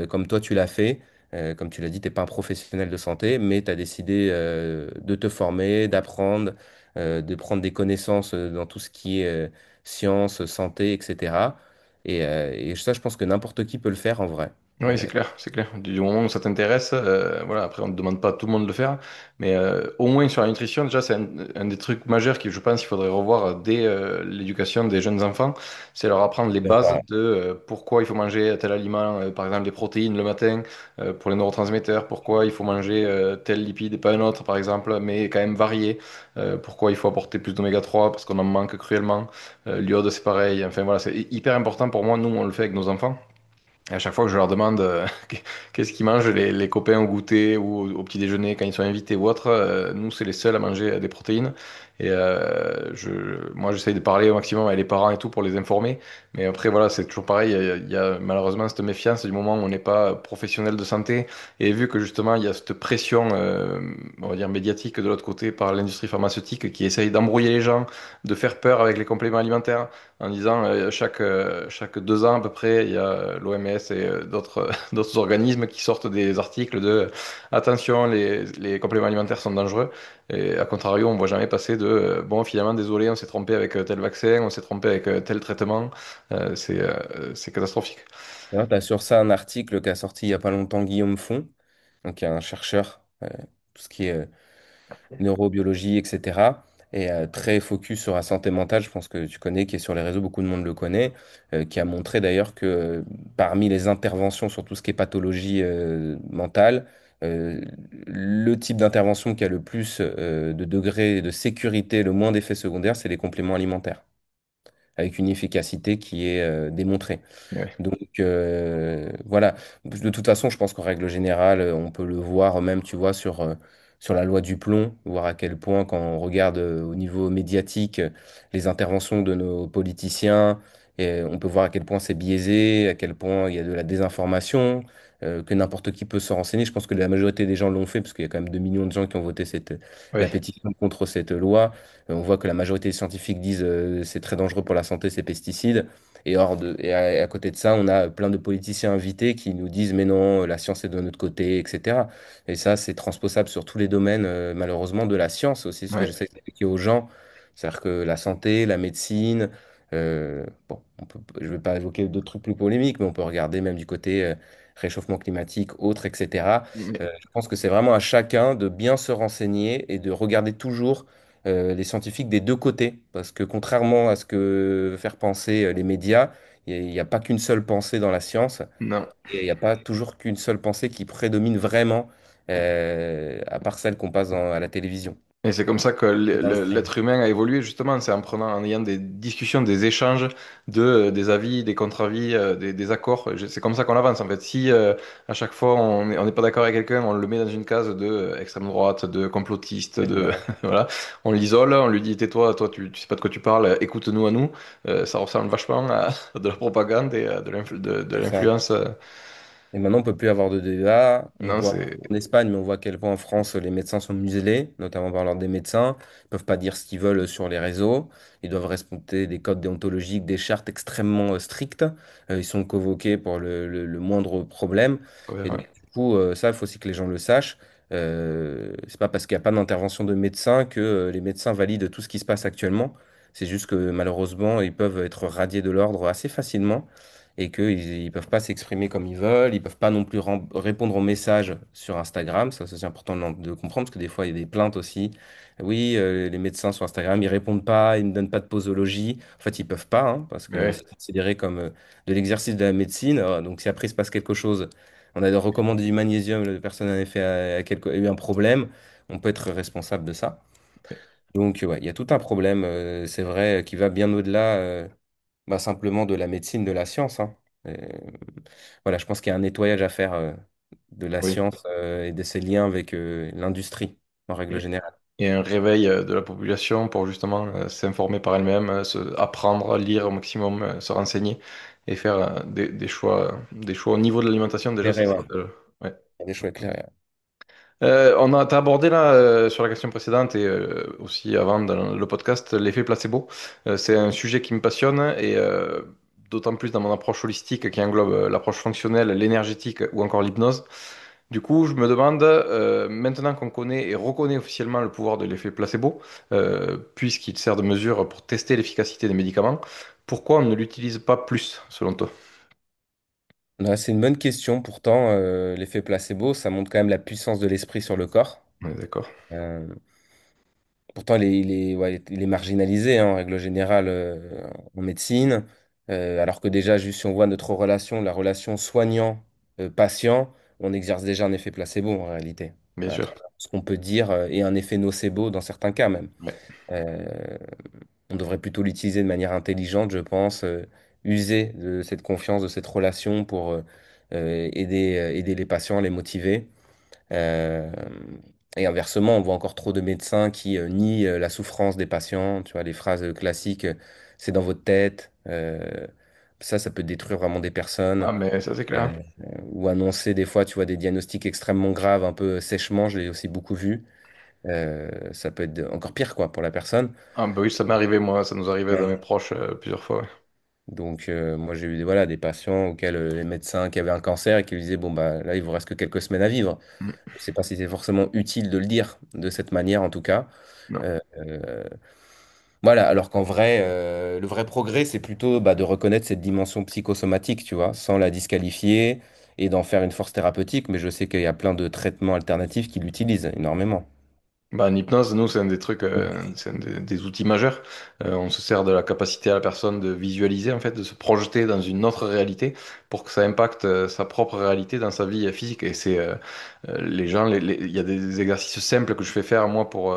comme toi tu l'as fait. Comme tu l'as dit, tu n'es pas un professionnel de santé, mais tu as décidé de te former, d'apprendre, de prendre des connaissances dans tout ce qui est science, santé, etc. Et ça, je pense que n'importe qui peut le faire en vrai.
oui, c'est clair, c'est clair. Du moment où ça t'intéresse, voilà, après on ne demande pas à tout le monde de le faire, mais au moins sur la nutrition, déjà c'est un des trucs majeurs que je pense qu'il faudrait revoir dès l'éducation des jeunes enfants, c'est leur apprendre les bases de pourquoi il faut manger tel aliment, par exemple des protéines le matin pour les neurotransmetteurs, pourquoi il faut manger tel lipide et pas un autre par exemple, mais quand même varié, pourquoi il faut apporter plus d'oméga 3 parce qu'on en manque cruellement, l'iode c'est pareil, enfin voilà, c'est hyper important pour moi, nous on le fait avec nos enfants. Et à chaque fois que je leur demande qu'est-ce qu'ils mangent les copains au goûter ou au petit déjeuner quand ils sont invités ou autre, nous c'est les seuls à manger des protéines. Et moi j'essaye de parler au maximum avec les parents et tout pour les informer. Mais après voilà, c'est toujours pareil, il y a malheureusement cette méfiance du moment où on n'est pas professionnel de santé. Et vu que justement il y a cette pression, on va dire médiatique de l'autre côté par l'industrie pharmaceutique qui essaye d'embrouiller les gens, de faire peur avec les compléments alimentaires en disant chaque 2 ans à peu près, il y a l'OMS et d'autres d'autres organismes qui sortent des articles de attention, les compléments alimentaires sont dangereux. Et à contrario, on ne voit jamais passer de bon, finalement, désolé, on s'est trompé avec tel vaccin, on s'est trompé avec tel traitement. C'est catastrophique.
Tu as sur ça un article qu'a sorti il n'y a pas longtemps Guillaume Font, donc qui est un chercheur, tout ce qui est neurobiologie, etc. Et très focus sur la santé mentale, je pense que tu connais, qui est sur les réseaux, beaucoup de monde le connaît, qui a montré d'ailleurs que parmi les interventions sur tout ce qui est pathologie mentale, euh, le type d'intervention qui a le plus de degrés de sécurité, le moins d'effets secondaires, c'est les compléments alimentaires, avec une efficacité qui est démontrée.
Ouais.
Donc voilà, de toute façon, je pense qu'en règle générale, on peut le voir même, tu vois, sur la loi du plomb, voir à quel point, quand on regarde au niveau médiatique les interventions de nos politiciens, et on peut voir à quel point c'est biaisé, à quel point il y a de la désinformation, que n'importe qui peut se renseigner. Je pense que la majorité des gens l'ont fait, parce qu'il y a quand même 2 millions de gens qui ont voté la
Ouais.
pétition contre cette loi. On voit que la majorité des scientifiques disent c'est très dangereux pour la santé, ces pesticides. Et à côté de ça, on a plein de politiciens invités qui nous disent mais non, la science est de notre côté, etc. Et ça, c'est transposable sur tous les domaines, malheureusement, de la science aussi, ce que
Ouais.
j'essaie d'expliquer aux gens. C'est-à-dire que la santé, la médecine, bon, je ne vais pas évoquer d'autres trucs plus polémiques, mais on peut regarder même du côté réchauffement climatique, autres, etc. Je pense que c'est vraiment à chacun de bien se renseigner et de regarder toujours les scientifiques des deux côtés, parce que contrairement à ce que faire penser les médias, il n'y a pas qu'une seule pensée dans la science,
Non.
et il n'y a pas toujours qu'une seule pensée qui prédomine vraiment, à part celle qu'on passe à la télévision.
Et c'est comme ça que l'être humain a évolué justement, c'est en prenant, en ayant des discussions, des échanges des avis, des contre-avis, des accords. C'est comme ça qu'on avance en fait. Si à chaque fois on n'est pas d'accord avec quelqu'un, on le met dans une case de extrême droite, de complotiste, de
Exactement.
voilà, on l'isole, on lui dit tais-toi, toi tu sais pas de quoi tu parles, écoute-nous à nous. Ça ressemble vachement à de la propagande et à de
C'est ça.
l'influence.
Et maintenant, on peut plus avoir de débat. On
Non,
voit
c'est
en Espagne, mais on voit à quel point en France, les médecins sont muselés, notamment par l'ordre des médecins. Ils peuvent pas dire ce qu'ils veulent sur les réseaux. Ils doivent respecter des codes déontologiques, des chartes extrêmement strictes. Ils sont convoqués pour le moindre problème.
ouais,
Et donc,
ouais.
du coup, ça, il faut aussi que les gens le sachent. C'est pas parce qu'il n'y a pas d'intervention de médecins que les médecins valident tout ce qui se passe actuellement. C'est juste que malheureusement, ils peuvent être radiés de l'ordre assez facilement et qu'ils ne peuvent pas s'exprimer comme ils veulent, ils peuvent pas non plus répondre aux messages sur Instagram, ça c'est aussi important de comprendre, parce que des fois il y a des plaintes aussi. Oui, les médecins sur Instagram, ils répondent pas, ils ne donnent pas de posologie. En fait, ils peuvent pas, hein, parce que
Ouais.
c'est considéré comme de l'exercice de la médecine. Donc si après il se passe quelque chose, on a recommandé du magnésium, la personne en effet a eu un problème, on peut être responsable de ça. Donc ouais, il y a tout un problème, c'est vrai, qui va bien au-delà. Bah, simplement de la médecine, de la science, hein. Et, voilà, je pense qu'il y a un nettoyage à faire de la
Oui.
science et de ses liens avec l'industrie, en règle
Et,
générale.
et un réveil de la population pour justement s'informer par elle-même, apprendre, lire au maximum, se renseigner et faire des choix au niveau de l'alimentation déjà, ça
Éclairé,
c'est
ouais.
ouais.
Il y a des choix éclairés.
T'as abordé là sur la question précédente et aussi avant dans le podcast l'effet placebo. C'est un sujet qui me passionne et d'autant plus dans mon approche holistique qui englobe l'approche fonctionnelle, l'énergétique ou encore l'hypnose. Du coup, je me demande, maintenant qu'on connaît et reconnaît officiellement le pouvoir de l'effet placebo, puisqu'il sert de mesure pour tester l'efficacité des médicaments, pourquoi on ne l'utilise pas plus, selon toi?
Ouais, c'est une bonne question. Pourtant, l'effet placebo, ça montre quand même la puissance de l'esprit sur le corps.
Ouais, d'accord,
Euh, Pourtant, ouais, il est marginalisé hein, en règle générale en médecine. Alors que déjà, juste si on voit notre relation, la relation soignant-patient, on exerce déjà un effet placebo en réalité.
bien
À
sûr.
travers ce qu'on peut dire et un effet nocebo dans certains cas même.
Ouais.
Euh, on devrait plutôt l'utiliser de manière intelligente, je pense, user de cette confiance, de cette relation pour aider les patients, les motiver. Euh, et inversement, on voit encore trop de médecins qui nient la souffrance des patients. Tu vois, les phrases classiques, c'est dans votre tête. Ça peut détruire vraiment des
Ah,
personnes.
mais ça c'est clair.
Ou annoncer des fois, tu vois, des diagnostics extrêmement graves, un peu sèchement. Je l'ai aussi beaucoup vu. Ça peut être encore pire, quoi, pour la personne.
Ah, bah oui, ça m'est arrivé, moi, ça nous arrivait dans mes
Ouais.
proches plusieurs fois. Ouais.
Donc, moi, j'ai eu voilà, des patients auxquels les médecins qui avaient un cancer et qui lui disaient, bon, bah, là, il vous reste que quelques semaines à vivre.
Mm.
Je ne sais pas si c'est forcément utile de le dire de cette manière, en tout cas.
Non.
Euh, voilà, alors qu'en vrai, le vrai progrès, c'est plutôt bah, de reconnaître cette dimension psychosomatique, tu vois, sans la disqualifier et d'en faire une force thérapeutique. Mais je sais qu'il y a plein de traitements alternatifs qui l'utilisent énormément.
Bah, en hypnose, nous, c'est un des trucs,
Mm.
c'est un des outils majeurs. On se sert de la capacité à la personne de visualiser, en fait, de se projeter dans une autre réalité pour que ça impacte sa propre réalité dans sa vie physique. Et c'est les gens, il y a des exercices simples que je fais faire moi pour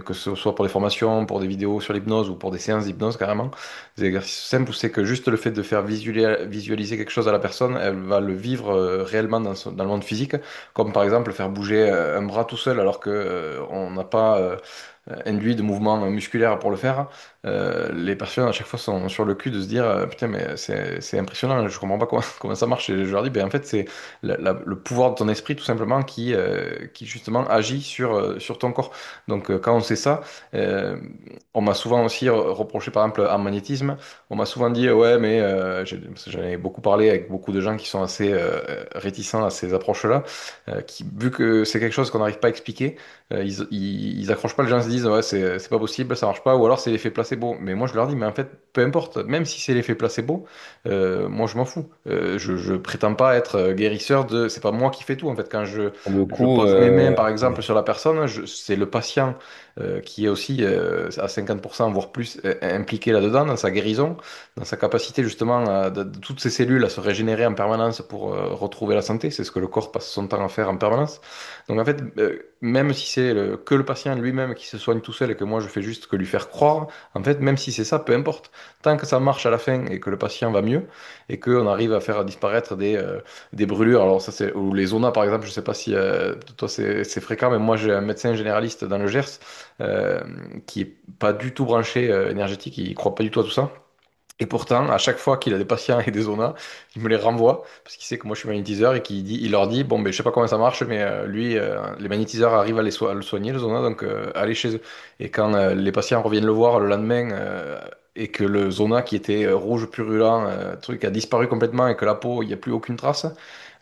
que ce soit pour des formations, pour des vidéos sur l'hypnose ou pour des séances d'hypnose carrément. Des exercices simples où c'est que juste le fait de faire visualiser quelque chose à la personne, elle va le vivre réellement dans le monde physique. Comme par exemple faire bouger un bras tout seul alors que on n'a pas induit de mouvement musculaire pour le faire. Les personnes à chaque fois sont sur le cul de se dire putain mais c'est impressionnant, je comprends pas comment, comment ça marche. Et je leur dis ben en fait c'est le pouvoir de ton esprit tout simplement qui justement agit sur ton corps. Donc quand on sait ça, euh, on m'a souvent aussi reproché par exemple en magnétisme, on m'a souvent dit ouais mais parce que j'en ai beaucoup parlé avec beaucoup de gens qui sont assez réticents à ces approches-là vu que c'est quelque chose qu'on n'arrive pas à expliquer, ils accrochent pas, les gens se disent, ouais, c'est pas possible, ça marche pas, ou alors c'est l'effet placebo. Mais moi, je leur dis, mais en fait, peu importe, même si c'est l'effet placebo, moi, je m'en fous. Je prétends pas être guérisseur de. C'est pas moi qui fais tout, en fait. Quand
Pour le
je
coup,
pose mes mains, par exemple,
ouais.
sur la personne, c'est le patient qui est aussi à 50%, voire plus, impliqué là-dedans, dans sa guérison, dans sa capacité, justement, de toutes ces cellules à se régénérer en permanence pour retrouver la santé. C'est ce que le corps passe son temps à faire en permanence. Donc en fait, même si c'est que le patient lui-même qui se soigne tout seul et que moi je fais juste que lui faire croire, en fait, même si c'est ça, peu importe. Tant que ça marche à la fin et que le patient va mieux et qu'on arrive à faire disparaître des brûlures, alors ça c'est, ou les zonas par exemple, je sais pas si toi c'est fréquent, mais moi j'ai un médecin généraliste dans le Gers euh, qui est pas du tout branché énergétique, il croit pas du tout à tout ça. Et pourtant, à chaque fois qu'il a des patients et des zonas, il me les renvoie parce qu'il sait que moi je suis magnétiseur et il leur dit, bon ben je sais pas comment ça marche, mais lui, les magnétiseurs arrivent à le soigner le zona, donc allez chez eux. Et quand les patients reviennent le voir le lendemain et que le zona qui était rouge purulent, truc a disparu complètement et que la peau, il n'y a plus aucune trace,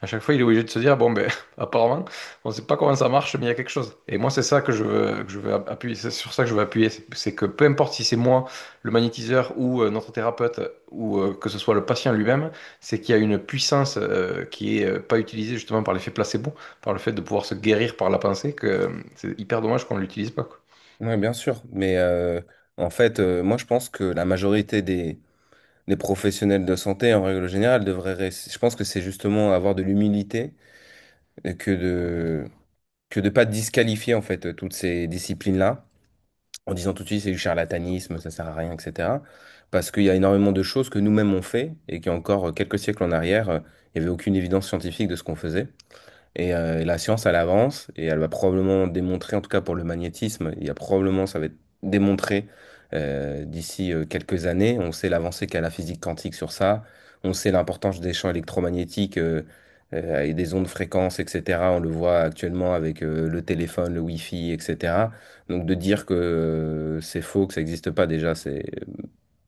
à chaque fois il est obligé de se dire, bon ben apparemment, on sait pas comment ça marche, mais il y a quelque chose. Et moi c'est ça que je veux appuyer, c'est sur ça que je veux appuyer, c'est que peu importe si c'est moi le magnétiseur ou notre thérapeute ou que ce soit le patient lui-même, c'est qu'il y a une puissance qui est pas utilisée justement par l'effet placebo, par le fait de pouvoir se guérir par la pensée, que c'est hyper dommage qu'on ne l'utilise pas, quoi.
Ouais, bien sûr. Mais en fait, moi, je pense que la majorité des professionnels de santé, en règle générale, devraient. Je pense que c'est justement avoir de l'humilité et que de pas disqualifier en fait toutes ces disciplines-là en disant tout de suite c'est du charlatanisme, ça sert à rien, etc. Parce qu'il y a énormément de choses que nous-mêmes on fait et qu'il y a encore quelques siècles en arrière, il n'y avait aucune évidence scientifique de ce qu'on faisait. Et la science, elle avance et elle va probablement démontrer, en tout cas pour le magnétisme, il y a probablement, ça va être démontré d'ici quelques années. On sait l'avancée qu'a la physique quantique sur ça. On sait l'importance des champs électromagnétiques et des ondes fréquences, etc. On le voit actuellement avec le téléphone, le Wi-Fi, etc. Donc de dire que c'est faux, que ça n'existe pas déjà, c'est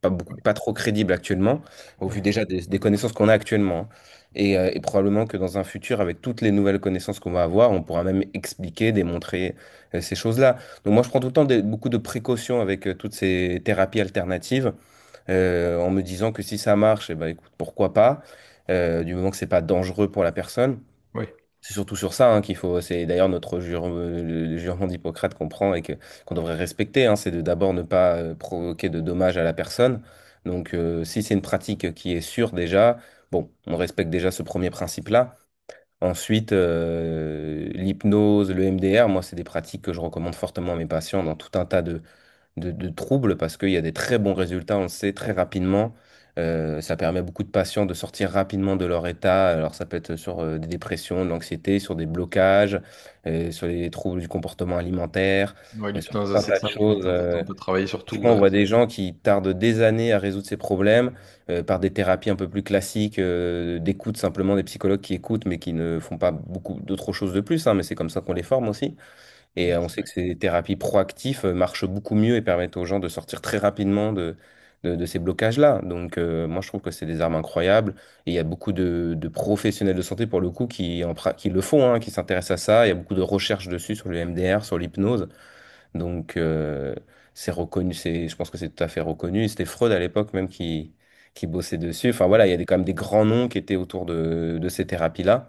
pas beaucoup, pas trop crédible actuellement, au vu déjà des connaissances qu'on a actuellement, hein. Et probablement que dans un futur, avec toutes les nouvelles connaissances qu'on va avoir, on pourra même expliquer, démontrer ces choses-là. Donc moi, je prends tout le temps beaucoup de précautions avec toutes ces thérapies alternatives, en me disant que si ça marche, eh ben, écoute, pourquoi pas, du moment que c'est pas dangereux pour la personne.
Oui,
C'est surtout sur ça hein, qu'il faut. C'est d'ailleurs notre le jurement d'Hippocrate qu'on prend et qu'on devrait respecter. Hein, c'est de d'abord ne pas provoquer de dommages à la personne. Donc, si c'est une pratique qui est sûre déjà, bon, on respecte déjà ce premier principe-là. Ensuite, l'hypnose, le MDR, moi, c'est des pratiques que je recommande fortement à mes patients dans tout un tas de troubles parce qu'il y a des très bons résultats, on le sait, très rapidement. Ça permet à beaucoup de patients de sortir rapidement de leur état. Alors, ça peut être sur des dépressions, de l'anxiété, sur des blocages, sur les troubles du comportement alimentaire,
ouais,
sur tout
l'hypnose,
un
c'est
tas de
ça. En
choses.
fait, on peut travailler sur tout.
Franchement, on voit des gens qui tardent des années à résoudre ces problèmes par des thérapies un peu plus classiques, d'écoute simplement, des psychologues qui écoutent mais qui ne font pas beaucoup d'autres choses de plus, hein, mais c'est comme ça qu'on les forme aussi. Et on sait que ces thérapies proactives marchent beaucoup mieux et permettent aux gens de sortir très rapidement de ces blocages-là. Donc, moi, je trouve que c'est des armes incroyables. Et il y a beaucoup de professionnels de santé, pour le coup, qui le font, hein, qui s'intéressent à ça. Il y a beaucoup de recherches dessus sur le MDR, sur l'hypnose. Donc, c'est reconnu. Je pense que c'est tout à fait reconnu. C'était Freud à l'époque même qui bossait dessus. Enfin, voilà, il y a quand même des grands noms qui étaient autour de ces thérapies-là.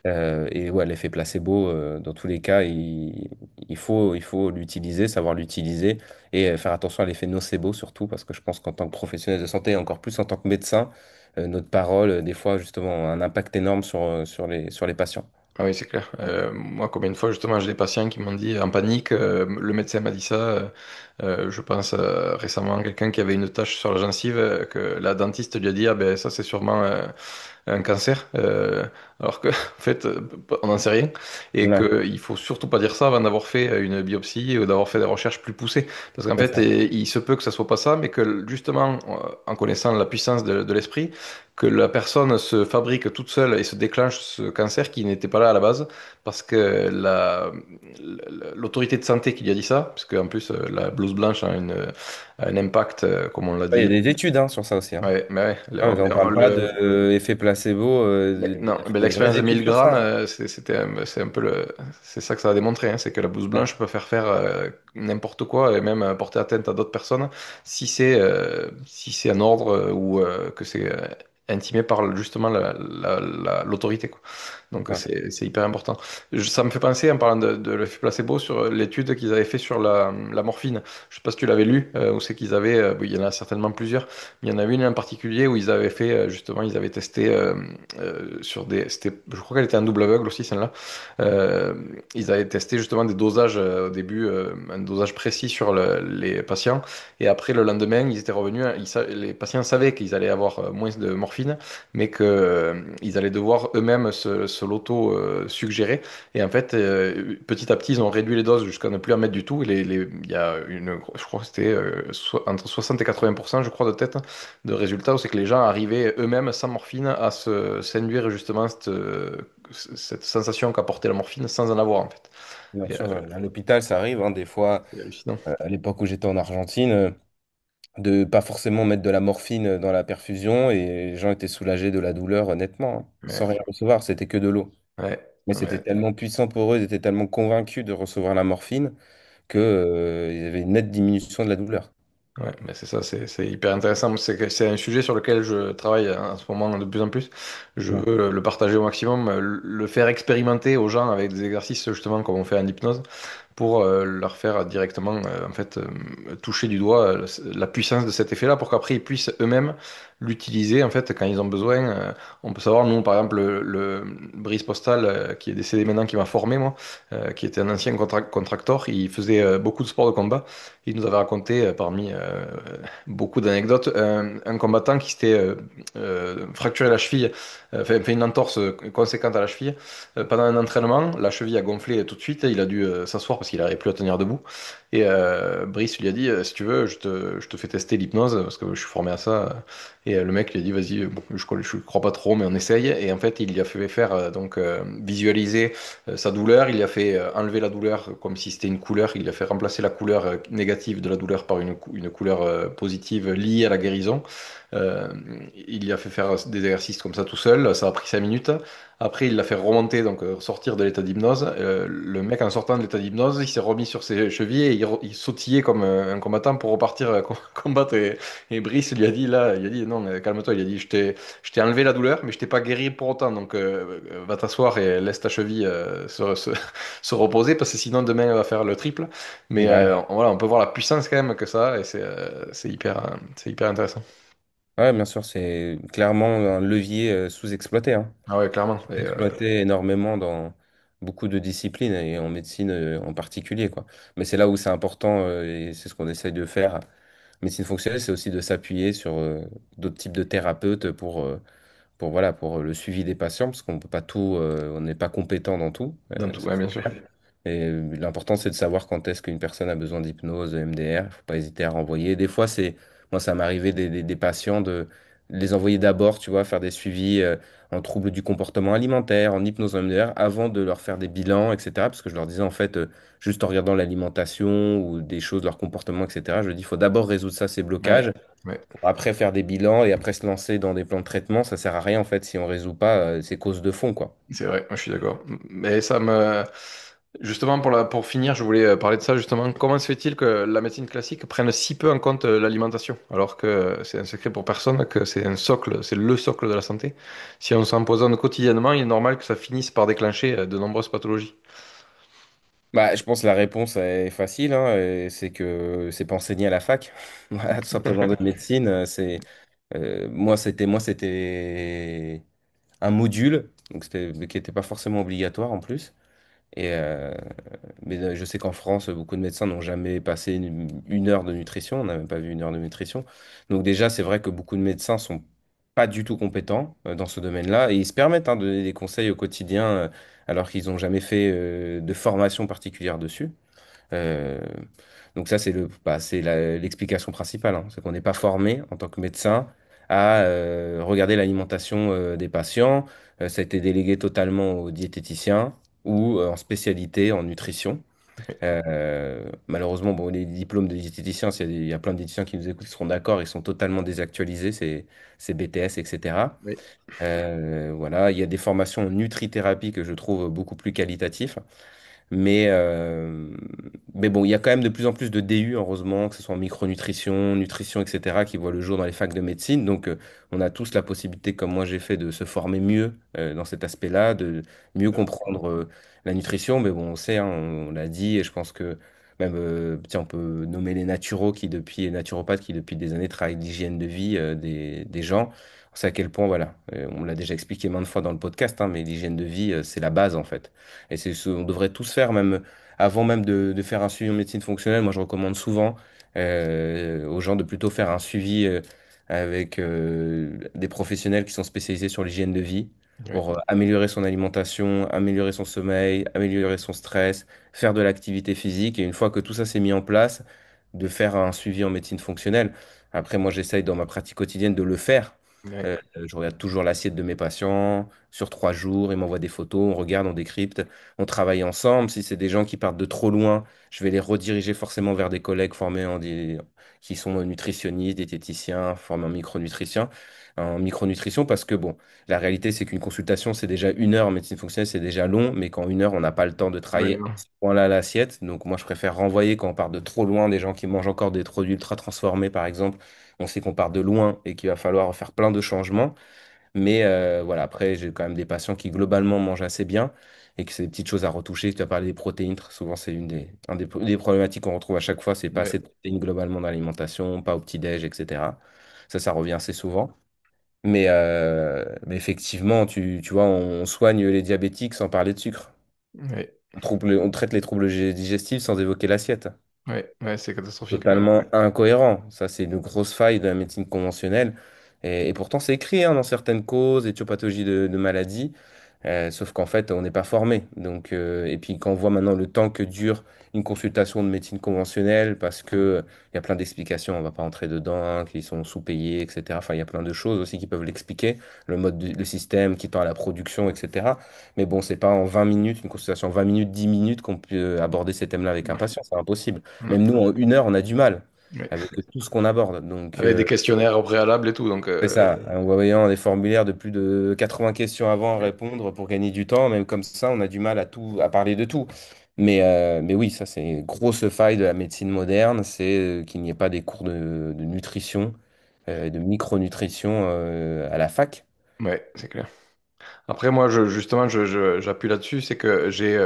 Et ouais, l'effet placebo, dans tous les cas, il faut l'utiliser, savoir l'utiliser et faire attention à l'effet nocebo surtout, parce que je pense qu'en tant que professionnel de santé, et encore plus en tant que médecin, notre parole, des fois, justement, a un impact énorme sur les patients.
Ah oui, c'est clair. Moi, combien de fois, justement, j'ai des patients qui m'ont dit en panique, le médecin m'a dit ça. Je pense récemment à quelqu'un qui avait une tache sur la gencive, que la dentiste lui a dit, ah ben ça, c'est sûrement un cancer, alors que en fait on n'en sait rien et
Ouais,
qu'il faut surtout pas dire ça avant d'avoir fait une biopsie ou d'avoir fait des recherches plus poussées parce qu'en
c'est
fait
ça.
il se peut que ça soit pas ça mais que justement en connaissant la puissance de l'esprit que la personne se fabrique toute seule et se déclenche ce cancer qui n'était pas là à la base parce que l'autorité de santé qui lui a dit ça parce qu'en plus la blouse blanche a un impact comme on l'a
Ouais, il y
dit.
a des études hein, sur ça aussi, hein.
Ouais, mais ouais,
Ah, on ne parle pas d'effet placebo,
Non,
être
mais
de vraies
l'expérience de
études
1000
sur ça,
grammes,
hein.
c'est un peu c'est ça que ça a démontré, hein, c'est que la blouse
Ouais,
blanche peut faire n'importe quoi et même porter atteinte à d'autres personnes si c'est un ordre ou que c'est intimé par justement l'autorité, quoi.
c'est
Donc
ça.
c'est hyper important. Ça me fait penser, en parlant de l'effet placebo, sur l'étude qu'ils avaient fait sur la morphine. Je sais pas si tu l'avais lu, ou c'est qu'ils avaient, bon, il y en a certainement plusieurs, mais il y en a une en particulier où ils avaient fait, justement, ils avaient testé sur je crois qu'elle était en double aveugle aussi, celle-là. Euh, Ils avaient testé justement des dosages au début, un dosage précis sur les patients, et après le lendemain, ils étaient revenus, les patients savaient qu'ils allaient avoir moins de morphine, mais que ils allaient devoir eux-mêmes se l'auto-suggérer. Et en fait, petit à petit, ils ont réduit les doses jusqu'à ne plus en mettre du tout. Il y a je crois que c'était entre 60 et 80%, je crois, de tête de résultats, où c'est que les gens arrivaient eux-mêmes, sans morphine, à s'induire justement cette sensation qu'apportait la morphine sans en avoir, en fait.
Bien
Et,
sûr, à l'hôpital, ça arrive, hein, des fois,
c'est hallucinant.
à l'époque où j'étais en Argentine, de pas forcément mettre de la morphine dans la perfusion et les gens étaient soulagés de la douleur, nettement, hein, sans rien
Ouais,
recevoir, c'était que de l'eau.
ouais,
Mais c'était
ouais.
tellement puissant pour eux, ils étaient tellement convaincus de recevoir la morphine que, il y avait une nette diminution de la douleur.
Ouais, mais c'est ça, c'est hyper intéressant. C'est un sujet sur lequel je travaille en ce moment de plus en plus. Je
Ouais.
veux le partager au maximum, le faire expérimenter aux gens avec des exercices justement comme on fait en hypnose pour leur faire directement en fait toucher du doigt la puissance de cet effet-là pour qu'après ils puissent eux-mêmes l'utiliser en fait quand ils ont besoin. On peut savoir, nous par exemple, le Brice Postal qui est décédé maintenant, qui m'a formé moi, qui était un ancien contractor, il faisait beaucoup de sports de combat. Il nous avait raconté, parmi beaucoup d'anecdotes, un combattant qui s'était fracturé la cheville, fait une entorse conséquente à la cheville. Pendant un entraînement, la cheville a gonflé tout de suite, il a dû s'asseoir parce qu'il n'arrivait plus à tenir debout. Et Brice lui a dit, si tu veux, je te fais tester l'hypnose, parce que je suis formé à ça. Et le mec lui a dit, vas-y, bon, je crois pas trop, mais on essaye. Et en fait, il lui a fait faire, visualiser sa douleur, il lui a fait enlever la douleur comme si c'était une couleur, il lui a fait remplacer la couleur négative de la douleur par une couleur positive liée à la guérison. Euh, il lui a fait faire des exercices comme ça tout seul, ça a pris 5 minutes. Après, il l'a fait remonter, donc sortir de l'état d'hypnose. Le mec, en sortant de l'état d'hypnose, il s'est remis sur ses chevilles et il sautillait comme un combattant pour repartir combattre. Et Brice lui a dit, là, il a dit, non, calme-toi, il a dit, je t'ai enlevé la douleur, mais je t'ai pas guéri pour autant, donc va t'asseoir et laisse ta cheville se reposer, parce que sinon demain, elle va faire le triple. Mais
Ouais.
voilà, on peut voir la puissance quand même que ça a, et c'est hyper intéressant.
Ouais, bien sûr, c'est clairement un levier, sous-exploité, hein.
Ah ouais, clairement. Et,
Exploité énormément dans beaucoup de disciplines et en médecine, en particulier, quoi. Mais c'est là où c'est important, et c'est ce qu'on essaye de faire. Médecine fonctionnelle, c'est aussi de s'appuyer sur, d'autres types de thérapeutes pour, voilà, pour le suivi des patients, parce qu'on peut pas tout, on n'est pas compétent dans tout,
dans tout,
ça
ouais, bien
c'est
sûr.
clair. Et l'important, c'est de savoir quand est-ce qu'une personne a besoin d'hypnose, de MDR. Il faut pas hésiter à renvoyer. Des fois, moi, ça m'est arrivé des patients de les envoyer d'abord, tu vois, faire des suivis, en troubles du comportement alimentaire, en hypnose en MDR, avant de leur faire des bilans, etc. Parce que je leur disais, en fait, juste en regardant l'alimentation ou des choses, leur comportement, etc., je dis, il faut d'abord résoudre ça, ces
Ouais,
blocages,
ouais.
pour après faire des bilans et après se lancer dans des plans de traitement. Ça sert à rien, en fait, si on résout pas, ces causes de fond, quoi.
C'est vrai, moi, je suis d'accord. Mais justement, pour finir, je voulais parler de ça, justement. Comment se fait-il que la médecine classique prenne si peu en compte l'alimentation, alors que c'est un secret pour personne, que c'est un socle, c'est le socle de la santé. Si on s'empoisonne quotidiennement, il est normal que ça finisse par déclencher de nombreuses pathologies.
Bah, je pense que la réponse est facile, hein, et c'est que c'est pas enseigné à la fac. Voilà, tout simplement de médecine. Moi, c'était un module, donc qui n'était pas forcément obligatoire en plus. Et, mais je sais qu'en France, beaucoup de médecins n'ont jamais passé une heure de nutrition, on n'a même pas vu une heure de nutrition. Donc déjà, c'est vrai que beaucoup de médecins sont pas du tout compétents, dans ce domaine-là, et ils se permettent, hein, de donner des conseils au quotidien, alors qu'ils n'ont jamais fait, de formation particulière dessus. Euh, donc ça, c'est l'explication principale, hein. C'est qu'on n'est pas formé en tant que médecin à, regarder l'alimentation, des patients. Ça a été délégué totalement aux diététiciens ou, en spécialité en nutrition. Malheureusement, bon, les diplômes de diététicien, il y a plein de diététiciens qui nous écoutent, qui seront d'accord, ils sont totalement désactualisés, ces BTS, etc.
Oui,
Voilà, il y a des formations en nutrithérapie que je trouve beaucoup plus qualitatives. Mais, euh, mais bon, il y a quand même de plus en plus de DU, heureusement, que ce soit en micronutrition, nutrition, etc., qui voient le jour dans les facs de médecine. Donc, on a tous la possibilité, comme moi j'ai fait, de se former mieux dans cet aspect-là, de mieux comprendre la nutrition. Mais bon, on sait, hein, on l'a dit, et je pense que même, tiens, on peut nommer les naturopathes qui, depuis des années, travaillent l'hygiène de vie des gens. On sait à quel point, voilà, on l'a déjà expliqué maintes fois dans le podcast, hein, mais l'hygiène de vie, c'est la base, en fait. Et c'est ce qu'on devrait tous faire, même avant même de faire un suivi en médecine fonctionnelle. Moi, je recommande souvent aux gens de plutôt faire un suivi avec des professionnels qui sont spécialisés sur l'hygiène de vie
oui,
pour améliorer son alimentation, améliorer son sommeil, améliorer son stress, faire de l'activité physique. Et une fois que tout ça s'est mis en place, de faire un suivi en médecine fonctionnelle. Après, moi, j'essaye dans ma pratique quotidienne de le faire.
oui,
Je regarde toujours l'assiette de mes patients sur 3 jours. Ils m'envoient des photos, on regarde, on décrypte, on travaille ensemble. Si c'est des gens qui partent de trop loin, je vais les rediriger forcément vers des collègues qui sont nutritionnistes, diététiciens, formés en micronutrition, parce que bon, la réalité, c'est qu'une consultation, c'est déjà 1 heure en médecine fonctionnelle, c'est déjà long, mais qu'en 1 heure, on n'a pas le temps de
oui,
travailler
non.
à ce point-là l'assiette. Donc moi, je préfère renvoyer quand on part de trop loin, des gens qui mangent encore des produits ultra transformés, par exemple. On sait qu'on part de loin et qu'il va falloir faire plein de changements. Mais voilà, après, j'ai quand même des patients qui globalement mangent assez bien et que c'est des petites choses à retoucher. Tu as parlé des protéines, très souvent, c'est des problématiques qu'on retrouve à chaque fois. C'est pas
Oui,
assez de protéines globalement dans l'alimentation, pas au petit-déj, etc. Ça revient assez souvent. Mais effectivement, tu vois, on soigne les diabétiques sans parler de sucre.
oui,
On traite les troubles digestifs sans évoquer l'assiette.
oui, oui, c'est catastrophique.
Totalement incohérent. Ça, c'est une grosse faille de la médecine conventionnelle. Et pourtant, c'est écrit hein, dans certaines causes, étiopathologies de maladies. Sauf qu'en fait, on n'est pas formé. Donc, et puis, quand on voit maintenant le temps que dure une consultation de médecine conventionnelle, parce que il y a plein d'explications, on ne va pas entrer dedans, hein, qu'ils sont sous-payés, etc. Enfin, il y a plein de choses aussi qui peuvent l'expliquer. Le système qui tend à la production, etc. Mais bon, c'est pas en 20 minutes, une consultation en 20 minutes, 10 minutes qu'on peut aborder ces thèmes-là avec un
Ouais,
patient. C'est impossible.
ouais,
Même nous, en 1 heure, on a du mal
ouais.
avec tout ce qu'on aborde. Donc,
Avec des questionnaires au préalable et tout, donc
c'est ça. En voyant des formulaires de plus de 80 questions avant à répondre pour gagner du temps, même comme ça, on a du mal à parler de tout. Mais oui, ça, c'est une grosse faille de la médecine moderne, c'est qu'il n'y ait pas des cours de nutrition, de micronutrition à la fac.
ouais, c'est clair. Après, moi, justement, j'appuie là-dessus, c'est que j'ai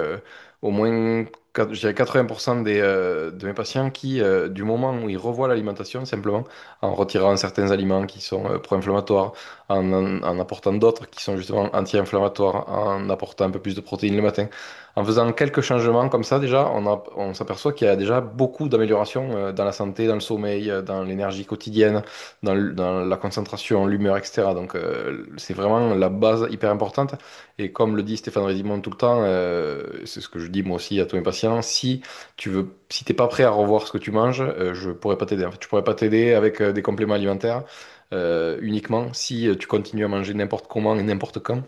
au moins, je dirais 80% de mes patients qui, du moment où ils revoient l'alimentation, simplement, en retirant certains aliments qui sont pro-inflammatoires, en apportant d'autres qui sont justement anti-inflammatoires, en apportant un peu plus de protéines le matin, en faisant quelques changements comme ça, déjà, on s'aperçoit qu'il y a déjà beaucoup d'améliorations dans la santé, dans le sommeil, dans l'énergie quotidienne, dans la concentration, l'humeur, etc. Donc, c'est vraiment la base hyper importante. Et comme le dit Stéphane Redimond tout le temps, c'est ce que je dis moi aussi à tous mes patients, si t'es pas prêt à revoir ce que tu manges, je pourrais pas t'aider. En fait, je pourrais pas t'aider avec des compléments alimentaires uniquement si tu continues à manger n'importe comment et n'importe quand.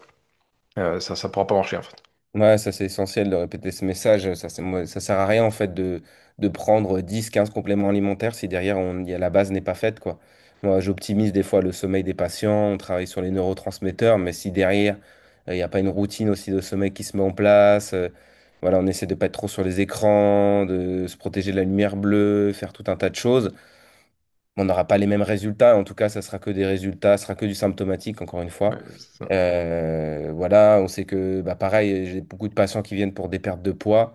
Ça pourra pas marcher en fait.
Ouais, ça c'est essentiel de répéter ce message. Ça sert à rien en fait de prendre 10 15 compléments alimentaires si derrière la base n'est pas faite, quoi. Moi, j'optimise des fois le sommeil des patients, on travaille sur les neurotransmetteurs, mais si derrière il n'y a pas une routine aussi de sommeil qui se met en place, voilà, on essaie de pas être trop sur les écrans, de se protéger de la lumière bleue, faire tout un tas de choses. On n'aura pas les mêmes résultats. En tout cas, ça sera que des résultats, ça sera que du symptomatique, encore une fois.
Ouais, c'est ça.
Voilà, on sait que, bah, pareil, j'ai beaucoup de patients qui viennent pour des pertes de poids.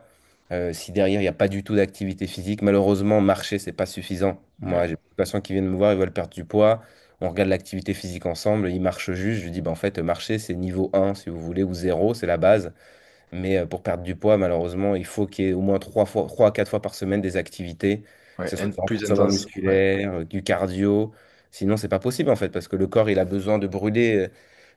Si derrière, il n'y a pas du tout d'activité physique, malheureusement, marcher, c'est pas suffisant.
Ouais.
Moi, j'ai beaucoup de patients qui viennent me voir, ils veulent perdre du poids. On regarde l'activité physique ensemble, ils marchent juste. Je lui dis, bah, en fait, marcher, c'est niveau 1, si vous voulez, ou 0, c'est la base. Mais pour perdre du poids, malheureusement, il faut qu'il y ait au moins 3 à 4 fois par semaine des activités, que
Ouais,
ce soit du
plus
renforcement
intense. Ouais.
musculaire, du cardio. Sinon, c'est pas possible en fait, parce que le corps, il a besoin de brûler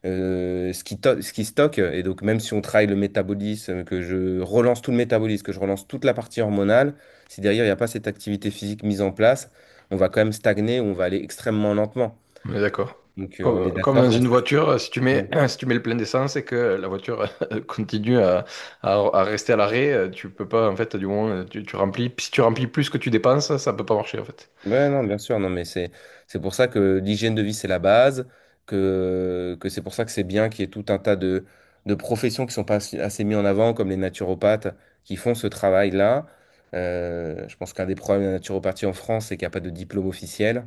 ce qui stocke. Et donc, même si on travaille le métabolisme, que je relance tout le métabolisme, que je relance toute la partie hormonale, si derrière, il n'y a pas cette activité physique mise en place, on va quand même stagner, on va aller extrêmement lentement.
On est d'accord.
Donc, on est
Comme
d'accord
dans
dans
une
ce que
voiture, si tu mets,
Ouais.
si tu mets le plein d'essence et que la voiture continue à rester à l'arrêt, tu peux pas, en fait, du moment, tu remplis. Si tu remplis plus que tu dépenses, ça peut pas marcher, en fait.
Ouais, non, bien sûr, non, mais c'est pour ça que l'hygiène de vie, c'est la base, que c'est pour ça que c'est bien qu'il y ait tout un tas de professions qui sont pas assez mis en avant, comme les naturopathes, qui font ce travail-là. Je pense qu'un des problèmes de la naturopathie en France, c'est qu'il n'y a pas de diplôme officiel.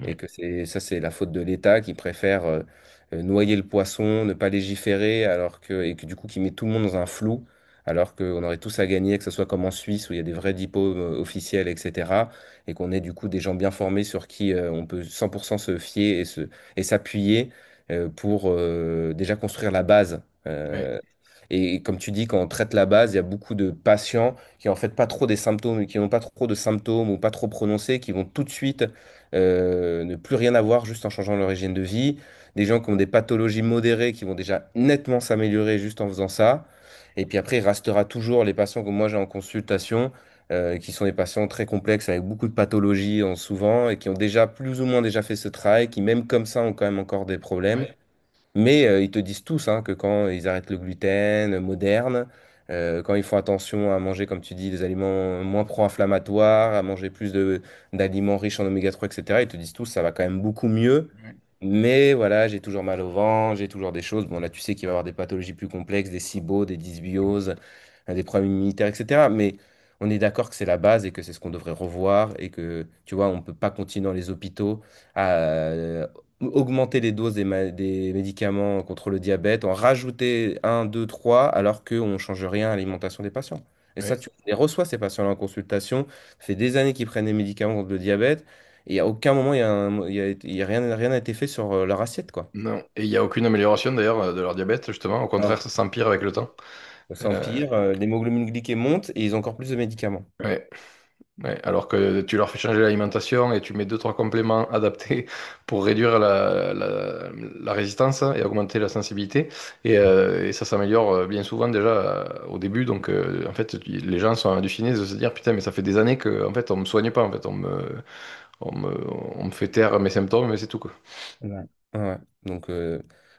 Et
Ouais,
que c'est la faute de l'État qui préfère noyer le poisson, ne pas légiférer, et que du coup qui met tout le monde dans un flou, alors qu'on aurait tous à gagner, que ce soit comme en Suisse où il y a des vrais diplômes officiels, etc. Et qu'on ait du coup des gens bien formés sur qui on peut 100% se fier et s'appuyer pour déjà construire la base.
ouais,
Et comme tu dis, quand on traite la base, il y a beaucoup de patients qui en fait pas trop des symptômes, qui n'ont pas trop de symptômes ou pas trop prononcés, qui vont tout de suite ne plus rien avoir juste en changeant leur hygiène de vie. Des gens qui ont des pathologies modérées qui vont déjà nettement s'améliorer juste en faisant ça. Et puis après, il restera toujours les patients que moi j'ai en consultation, qui sont des patients très complexes avec beaucoup de pathologies souvent et qui ont déjà plus ou moins déjà fait ce travail, qui même comme ça ont quand même encore des problèmes.
ouais,
Mais ils te disent tous hein, que quand ils arrêtent le gluten moderne, quand ils font attention à manger, comme tu dis, des aliments moins pro-inflammatoires, à manger plus d'aliments riches en oméga 3, etc., ils te disent tous ça va quand même beaucoup mieux.
ouais,
Mais voilà, j'ai toujours mal au ventre, j'ai toujours des choses. Bon, là, tu sais qu'il va y avoir des pathologies plus complexes, des SIBO, des dysbioses, des problèmes immunitaires, etc. Mais on est d'accord que c'est la base et que c'est ce qu'on devrait revoir et que, tu vois, on ne peut pas continuer dans les hôpitaux à augmenter les doses des médicaments contre le diabète, en rajouter un, deux, trois, alors qu'on ne change rien à l'alimentation des patients. Et ça,
ouais.
tu les reçois, ces patients-là en consultation. Ça fait des années qu'ils prennent des médicaments contre le diabète. Et à aucun moment, il y a rien n'a été fait sur leur assiette, quoi.
Non. Et il n'y a aucune amélioration d'ailleurs de leur diabète, justement. Au contraire,
Non.
ça s'empire avec le temps.
Ça
Euh,
s'empire, l'hémoglobine glyquée monte et ils ont encore plus de médicaments.
ouais. Ouais, alors que tu leur fais changer l'alimentation et tu mets deux, trois compléments adaptés pour réduire la résistance et augmenter la sensibilité. Et ça s'améliore bien souvent déjà au début. Donc en fait, les gens sont hallucinés de se dire, putain, mais ça fait des années que en fait, on me soigne pas. En fait, on me, on me fait taire mes symptômes, mais c'est tout, quoi.
Ouais. Ouais. Donc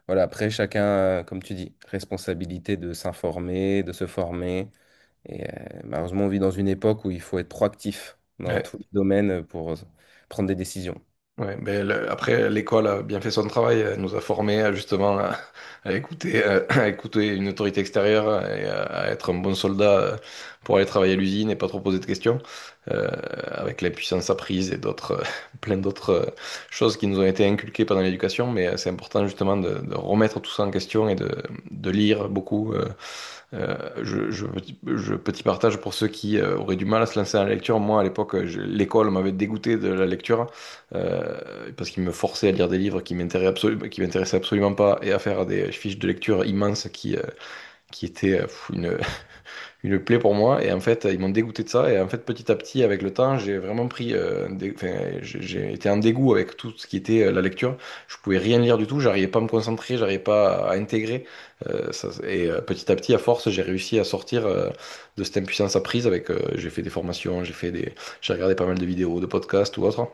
voilà, après, chacun, comme tu dis, responsabilité de s'informer, de se former. Et malheureusement, on vit dans une époque où il faut être proactif dans
Ouais.
tous les domaines pour prendre des décisions.
Ouais, ben, après, l'école a bien fait son travail. Elle nous a formés justement à écouter, à écouter une autorité extérieure et à être un bon soldat pour aller travailler à l'usine et pas trop poser de questions, euh, avec l'impuissance apprise et d'autres, plein d'autres choses qui nous ont été inculquées pendant l'éducation. Mais c'est important justement de remettre tout ça en question et de lire beaucoup. Petit partage pour ceux qui auraient du mal à se lancer dans la lecture. Moi, à l'époque, l'école m'avait dégoûté de la lecture parce qu'il me forçait à lire des livres qui m'intéressaient absolument pas et à faire des fiches de lecture immenses qui étaient une plaie pour moi. Et en fait, ils m'ont dégoûté de ça. Et en fait, petit à petit, avec le temps, j'ai vraiment pris, enfin, j'ai été en dégoût avec tout ce qui était la lecture. Je pouvais rien lire du tout. J'arrivais pas à me concentrer. J'arrivais pas à intégrer. Petit à petit, à force, j'ai réussi à sortir de cette impuissance apprise. J'ai fait des formations, j'ai regardé pas mal de vidéos, de podcasts ou autres.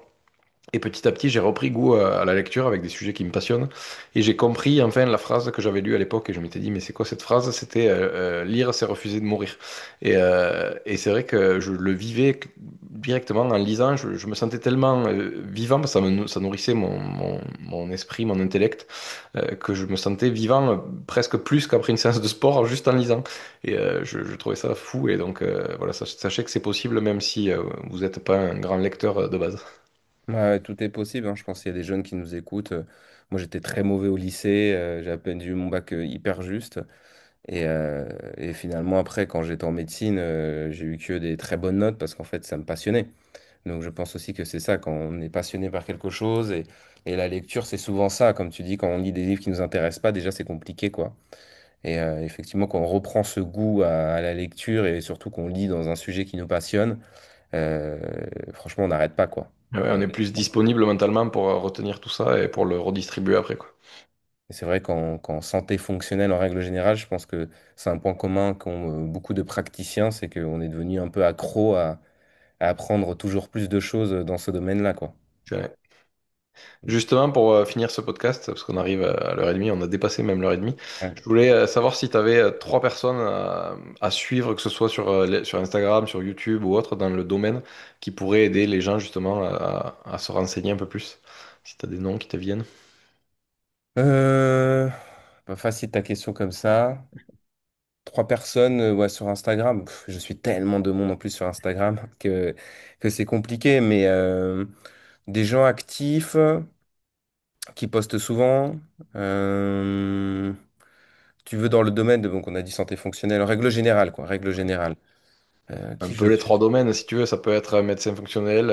Et petit à petit, j'ai repris goût à la lecture avec des sujets qui me passionnent. Et j'ai compris enfin la phrase que j'avais lue à l'époque. Et je m'étais dit, mais c'est quoi cette phrase? C'était lire, c'est refuser de mourir. Et c'est vrai que je le vivais directement en lisant. Je me sentais tellement vivant, parce que ça nourrissait mon esprit, mon intellect, que je me sentais vivant presque plus qu'après une séance de sport juste en lisant. Et je trouvais ça fou. Et donc, voilà, sachez que c'est possible même si vous n'êtes pas un grand lecteur de base.
Ouais, tout est possible, hein. Je pense qu'il y a des jeunes qui nous écoutent. Moi, j'étais très mauvais au lycée. J'ai à peine eu mon bac hyper juste. Et finalement, après, quand j'étais en médecine, j'ai eu que des très bonnes notes parce qu'en fait, ça me passionnait. Donc, je pense aussi que c'est ça, quand on est passionné par quelque chose. Et la lecture, c'est souvent ça. Comme tu dis, quand on lit des livres qui nous intéressent pas, déjà, c'est compliqué, quoi. Et effectivement, quand on reprend ce goût à la lecture et surtout qu'on lit dans un sujet qui nous passionne, euh, franchement, on n'arrête pas, quoi.
Ouais, on est plus disponible mentalement pour retenir tout ça et pour le redistribuer après, quoi.
Et c'est vrai qu'en santé fonctionnelle, en règle générale, je pense que c'est un point commun qu'ont beaucoup de praticiens, c'est qu'on est devenu un peu accro à apprendre toujours plus de choses dans ce domaine-là, quoi.
Ouais. Justement, pour finir ce podcast, parce qu'on arrive à l'heure et demie, on a dépassé même l'heure et demie,
Ouais.
je voulais savoir si tu avais trois personnes à suivre, que ce soit sur Instagram, sur YouTube ou autre, dans le domaine, qui pourraient aider les gens justement à se renseigner un peu plus. Si tu as des noms qui te viennent.
Euh, Pas facile ta question comme ça. Trois personnes ouais, sur Instagram. Je suis tellement de monde en plus sur Instagram que c'est compliqué, mais des gens actifs qui postent souvent. euh, Tu veux dans le domaine de, donc on a dit santé fonctionnelle, en règle générale, quoi, règle générale.
Un
Qui
peu
je
les
suis?
trois domaines, si tu veux, ça peut être un médecin fonctionnel.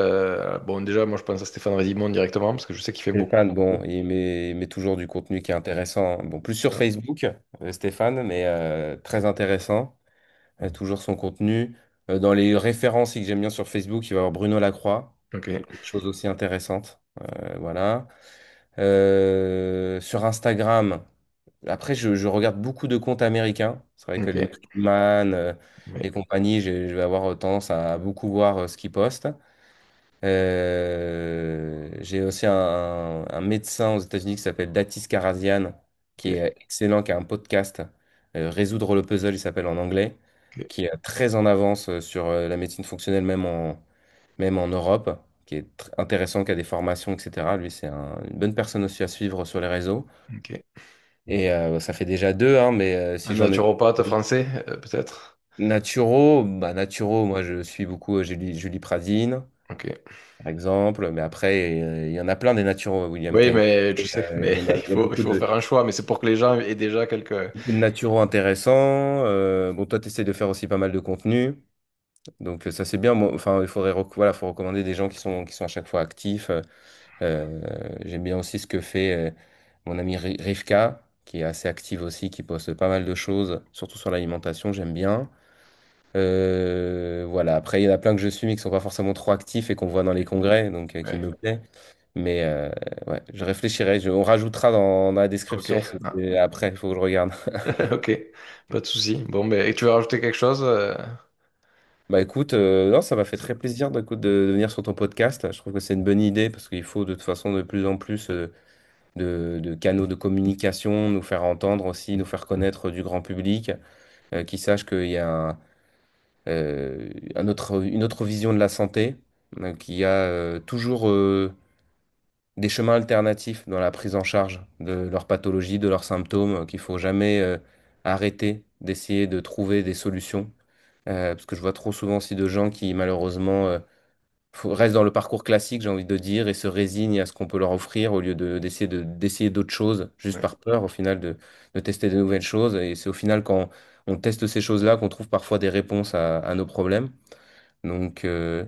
Bon, déjà, moi je pense à Stéphane Rédimond directement, parce que je sais qu'il fait beaucoup.
Stéphane, bon, il met toujours du contenu qui est intéressant, hein. Bon, plus sur
Ouais.
Facebook, Stéphane, mais très intéressant. Toujours son contenu. Dans les références que j'aime bien sur Facebook, il va y avoir Bruno Lacroix,
Ok,
qui fait des choses aussi intéressantes. Voilà. Sur Instagram, après, je regarde beaucoup de comptes américains. C'est vrai que
ok,
Lean Friedman et
oui,
compagnie, je vais avoir tendance à beaucoup voir ce qu'ils postent. J'ai aussi un médecin aux États-Unis qui s'appelle Datis Karazian, qui
ok,
est excellent, qui a un podcast, Résoudre le puzzle, il s'appelle en anglais,
ok,
qui est très en avance sur la médecine fonctionnelle, même en Europe, qui est intéressant, qui a des formations, etc. Lui, c'est une bonne personne aussi à suivre sur les réseaux.
ok.
Et ça fait déjà deux, hein, mais
Un
si j'en ai
naturopathe français, peut-être?
Naturo, moi je suis beaucoup Julie Pradine,
Ok.
par exemple, mais après, il y en a plein des naturaux, William
Oui,
Kane.
mais tu sais, mais
Il y a
il faut faire un choix, mais c'est pour que les gens aient déjà quelques.
beaucoup de naturaux intéressants. Bon, toi, tu essaies de faire aussi pas mal de contenu. Donc, ça, c'est bien. Enfin, voilà, faut recommander des gens qui sont à chaque fois actifs. J'aime bien aussi ce que fait mon ami Rivka, qui est assez active aussi, qui poste pas mal de choses, surtout sur l'alimentation. J'aime bien. Voilà. Après, il y en a plein que je suis, mais qui sont pas forcément trop actifs et qu'on voit dans les congrès, donc qui
Ouais.
me plaît. Mais ouais, je réfléchirai. On rajoutera dans la
Ok.
description.
Ah.
Après, il faut que je regarde.
Ok. Pas de souci. Bon, mais et tu veux rajouter quelque chose?
Bah écoute, non, ça m'a fait très plaisir de venir sur ton podcast. Je trouve que c'est une bonne idée parce qu'il faut de toute façon de plus en plus de canaux de communication, nous faire entendre aussi, nous faire connaître du grand public, qui sache qu'il y a une autre vision de la santé, qu'il y a toujours des chemins alternatifs dans la prise en charge de leurs pathologies, de leurs symptômes, qu'il faut jamais arrêter d'essayer de trouver des solutions. Parce que je vois trop souvent aussi de gens qui malheureusement restent dans le parcours classique, j'ai envie de dire, et se résignent à ce qu'on peut leur offrir au lieu d'essayer d'autres choses, juste
Ouais.
par peur au final de tester de nouvelles choses. Et c'est au final quand on teste ces choses-là qu'on trouve parfois des réponses à nos problèmes. Donc, euh,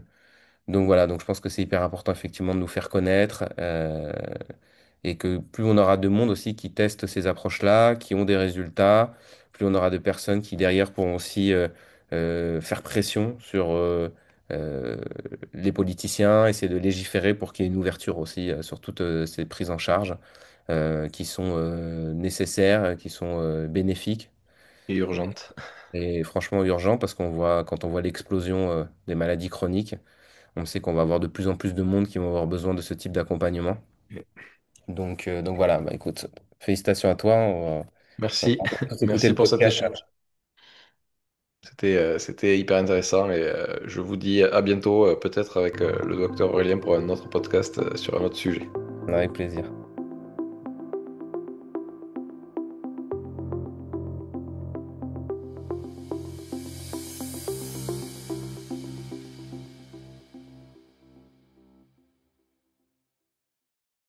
donc voilà, donc je pense que c'est hyper important effectivement de nous faire connaître et que plus on aura de monde aussi qui teste ces approches-là, qui ont des résultats, plus on aura de personnes qui derrière pourront aussi faire pression sur euh, les politiciens, essayer de légiférer pour qu'il y ait une ouverture aussi sur toutes ces prises en charge qui sont nécessaires, qui sont bénéfiques
Et urgente.
et franchement urgentes parce qu'on voit quand on voit l'explosion des maladies chroniques. On sait qu'on va avoir de plus en plus de monde qui vont avoir besoin de ce type d'accompagnement. Donc voilà, bah écoute, félicitations à toi.
Merci.
On va tous écouter
Merci
le
pour cet
podcast.
échange. C'était hyper intéressant et je vous dis à bientôt, peut-être avec le docteur Aurélien pour un autre podcast sur un autre sujet.
Avec plaisir.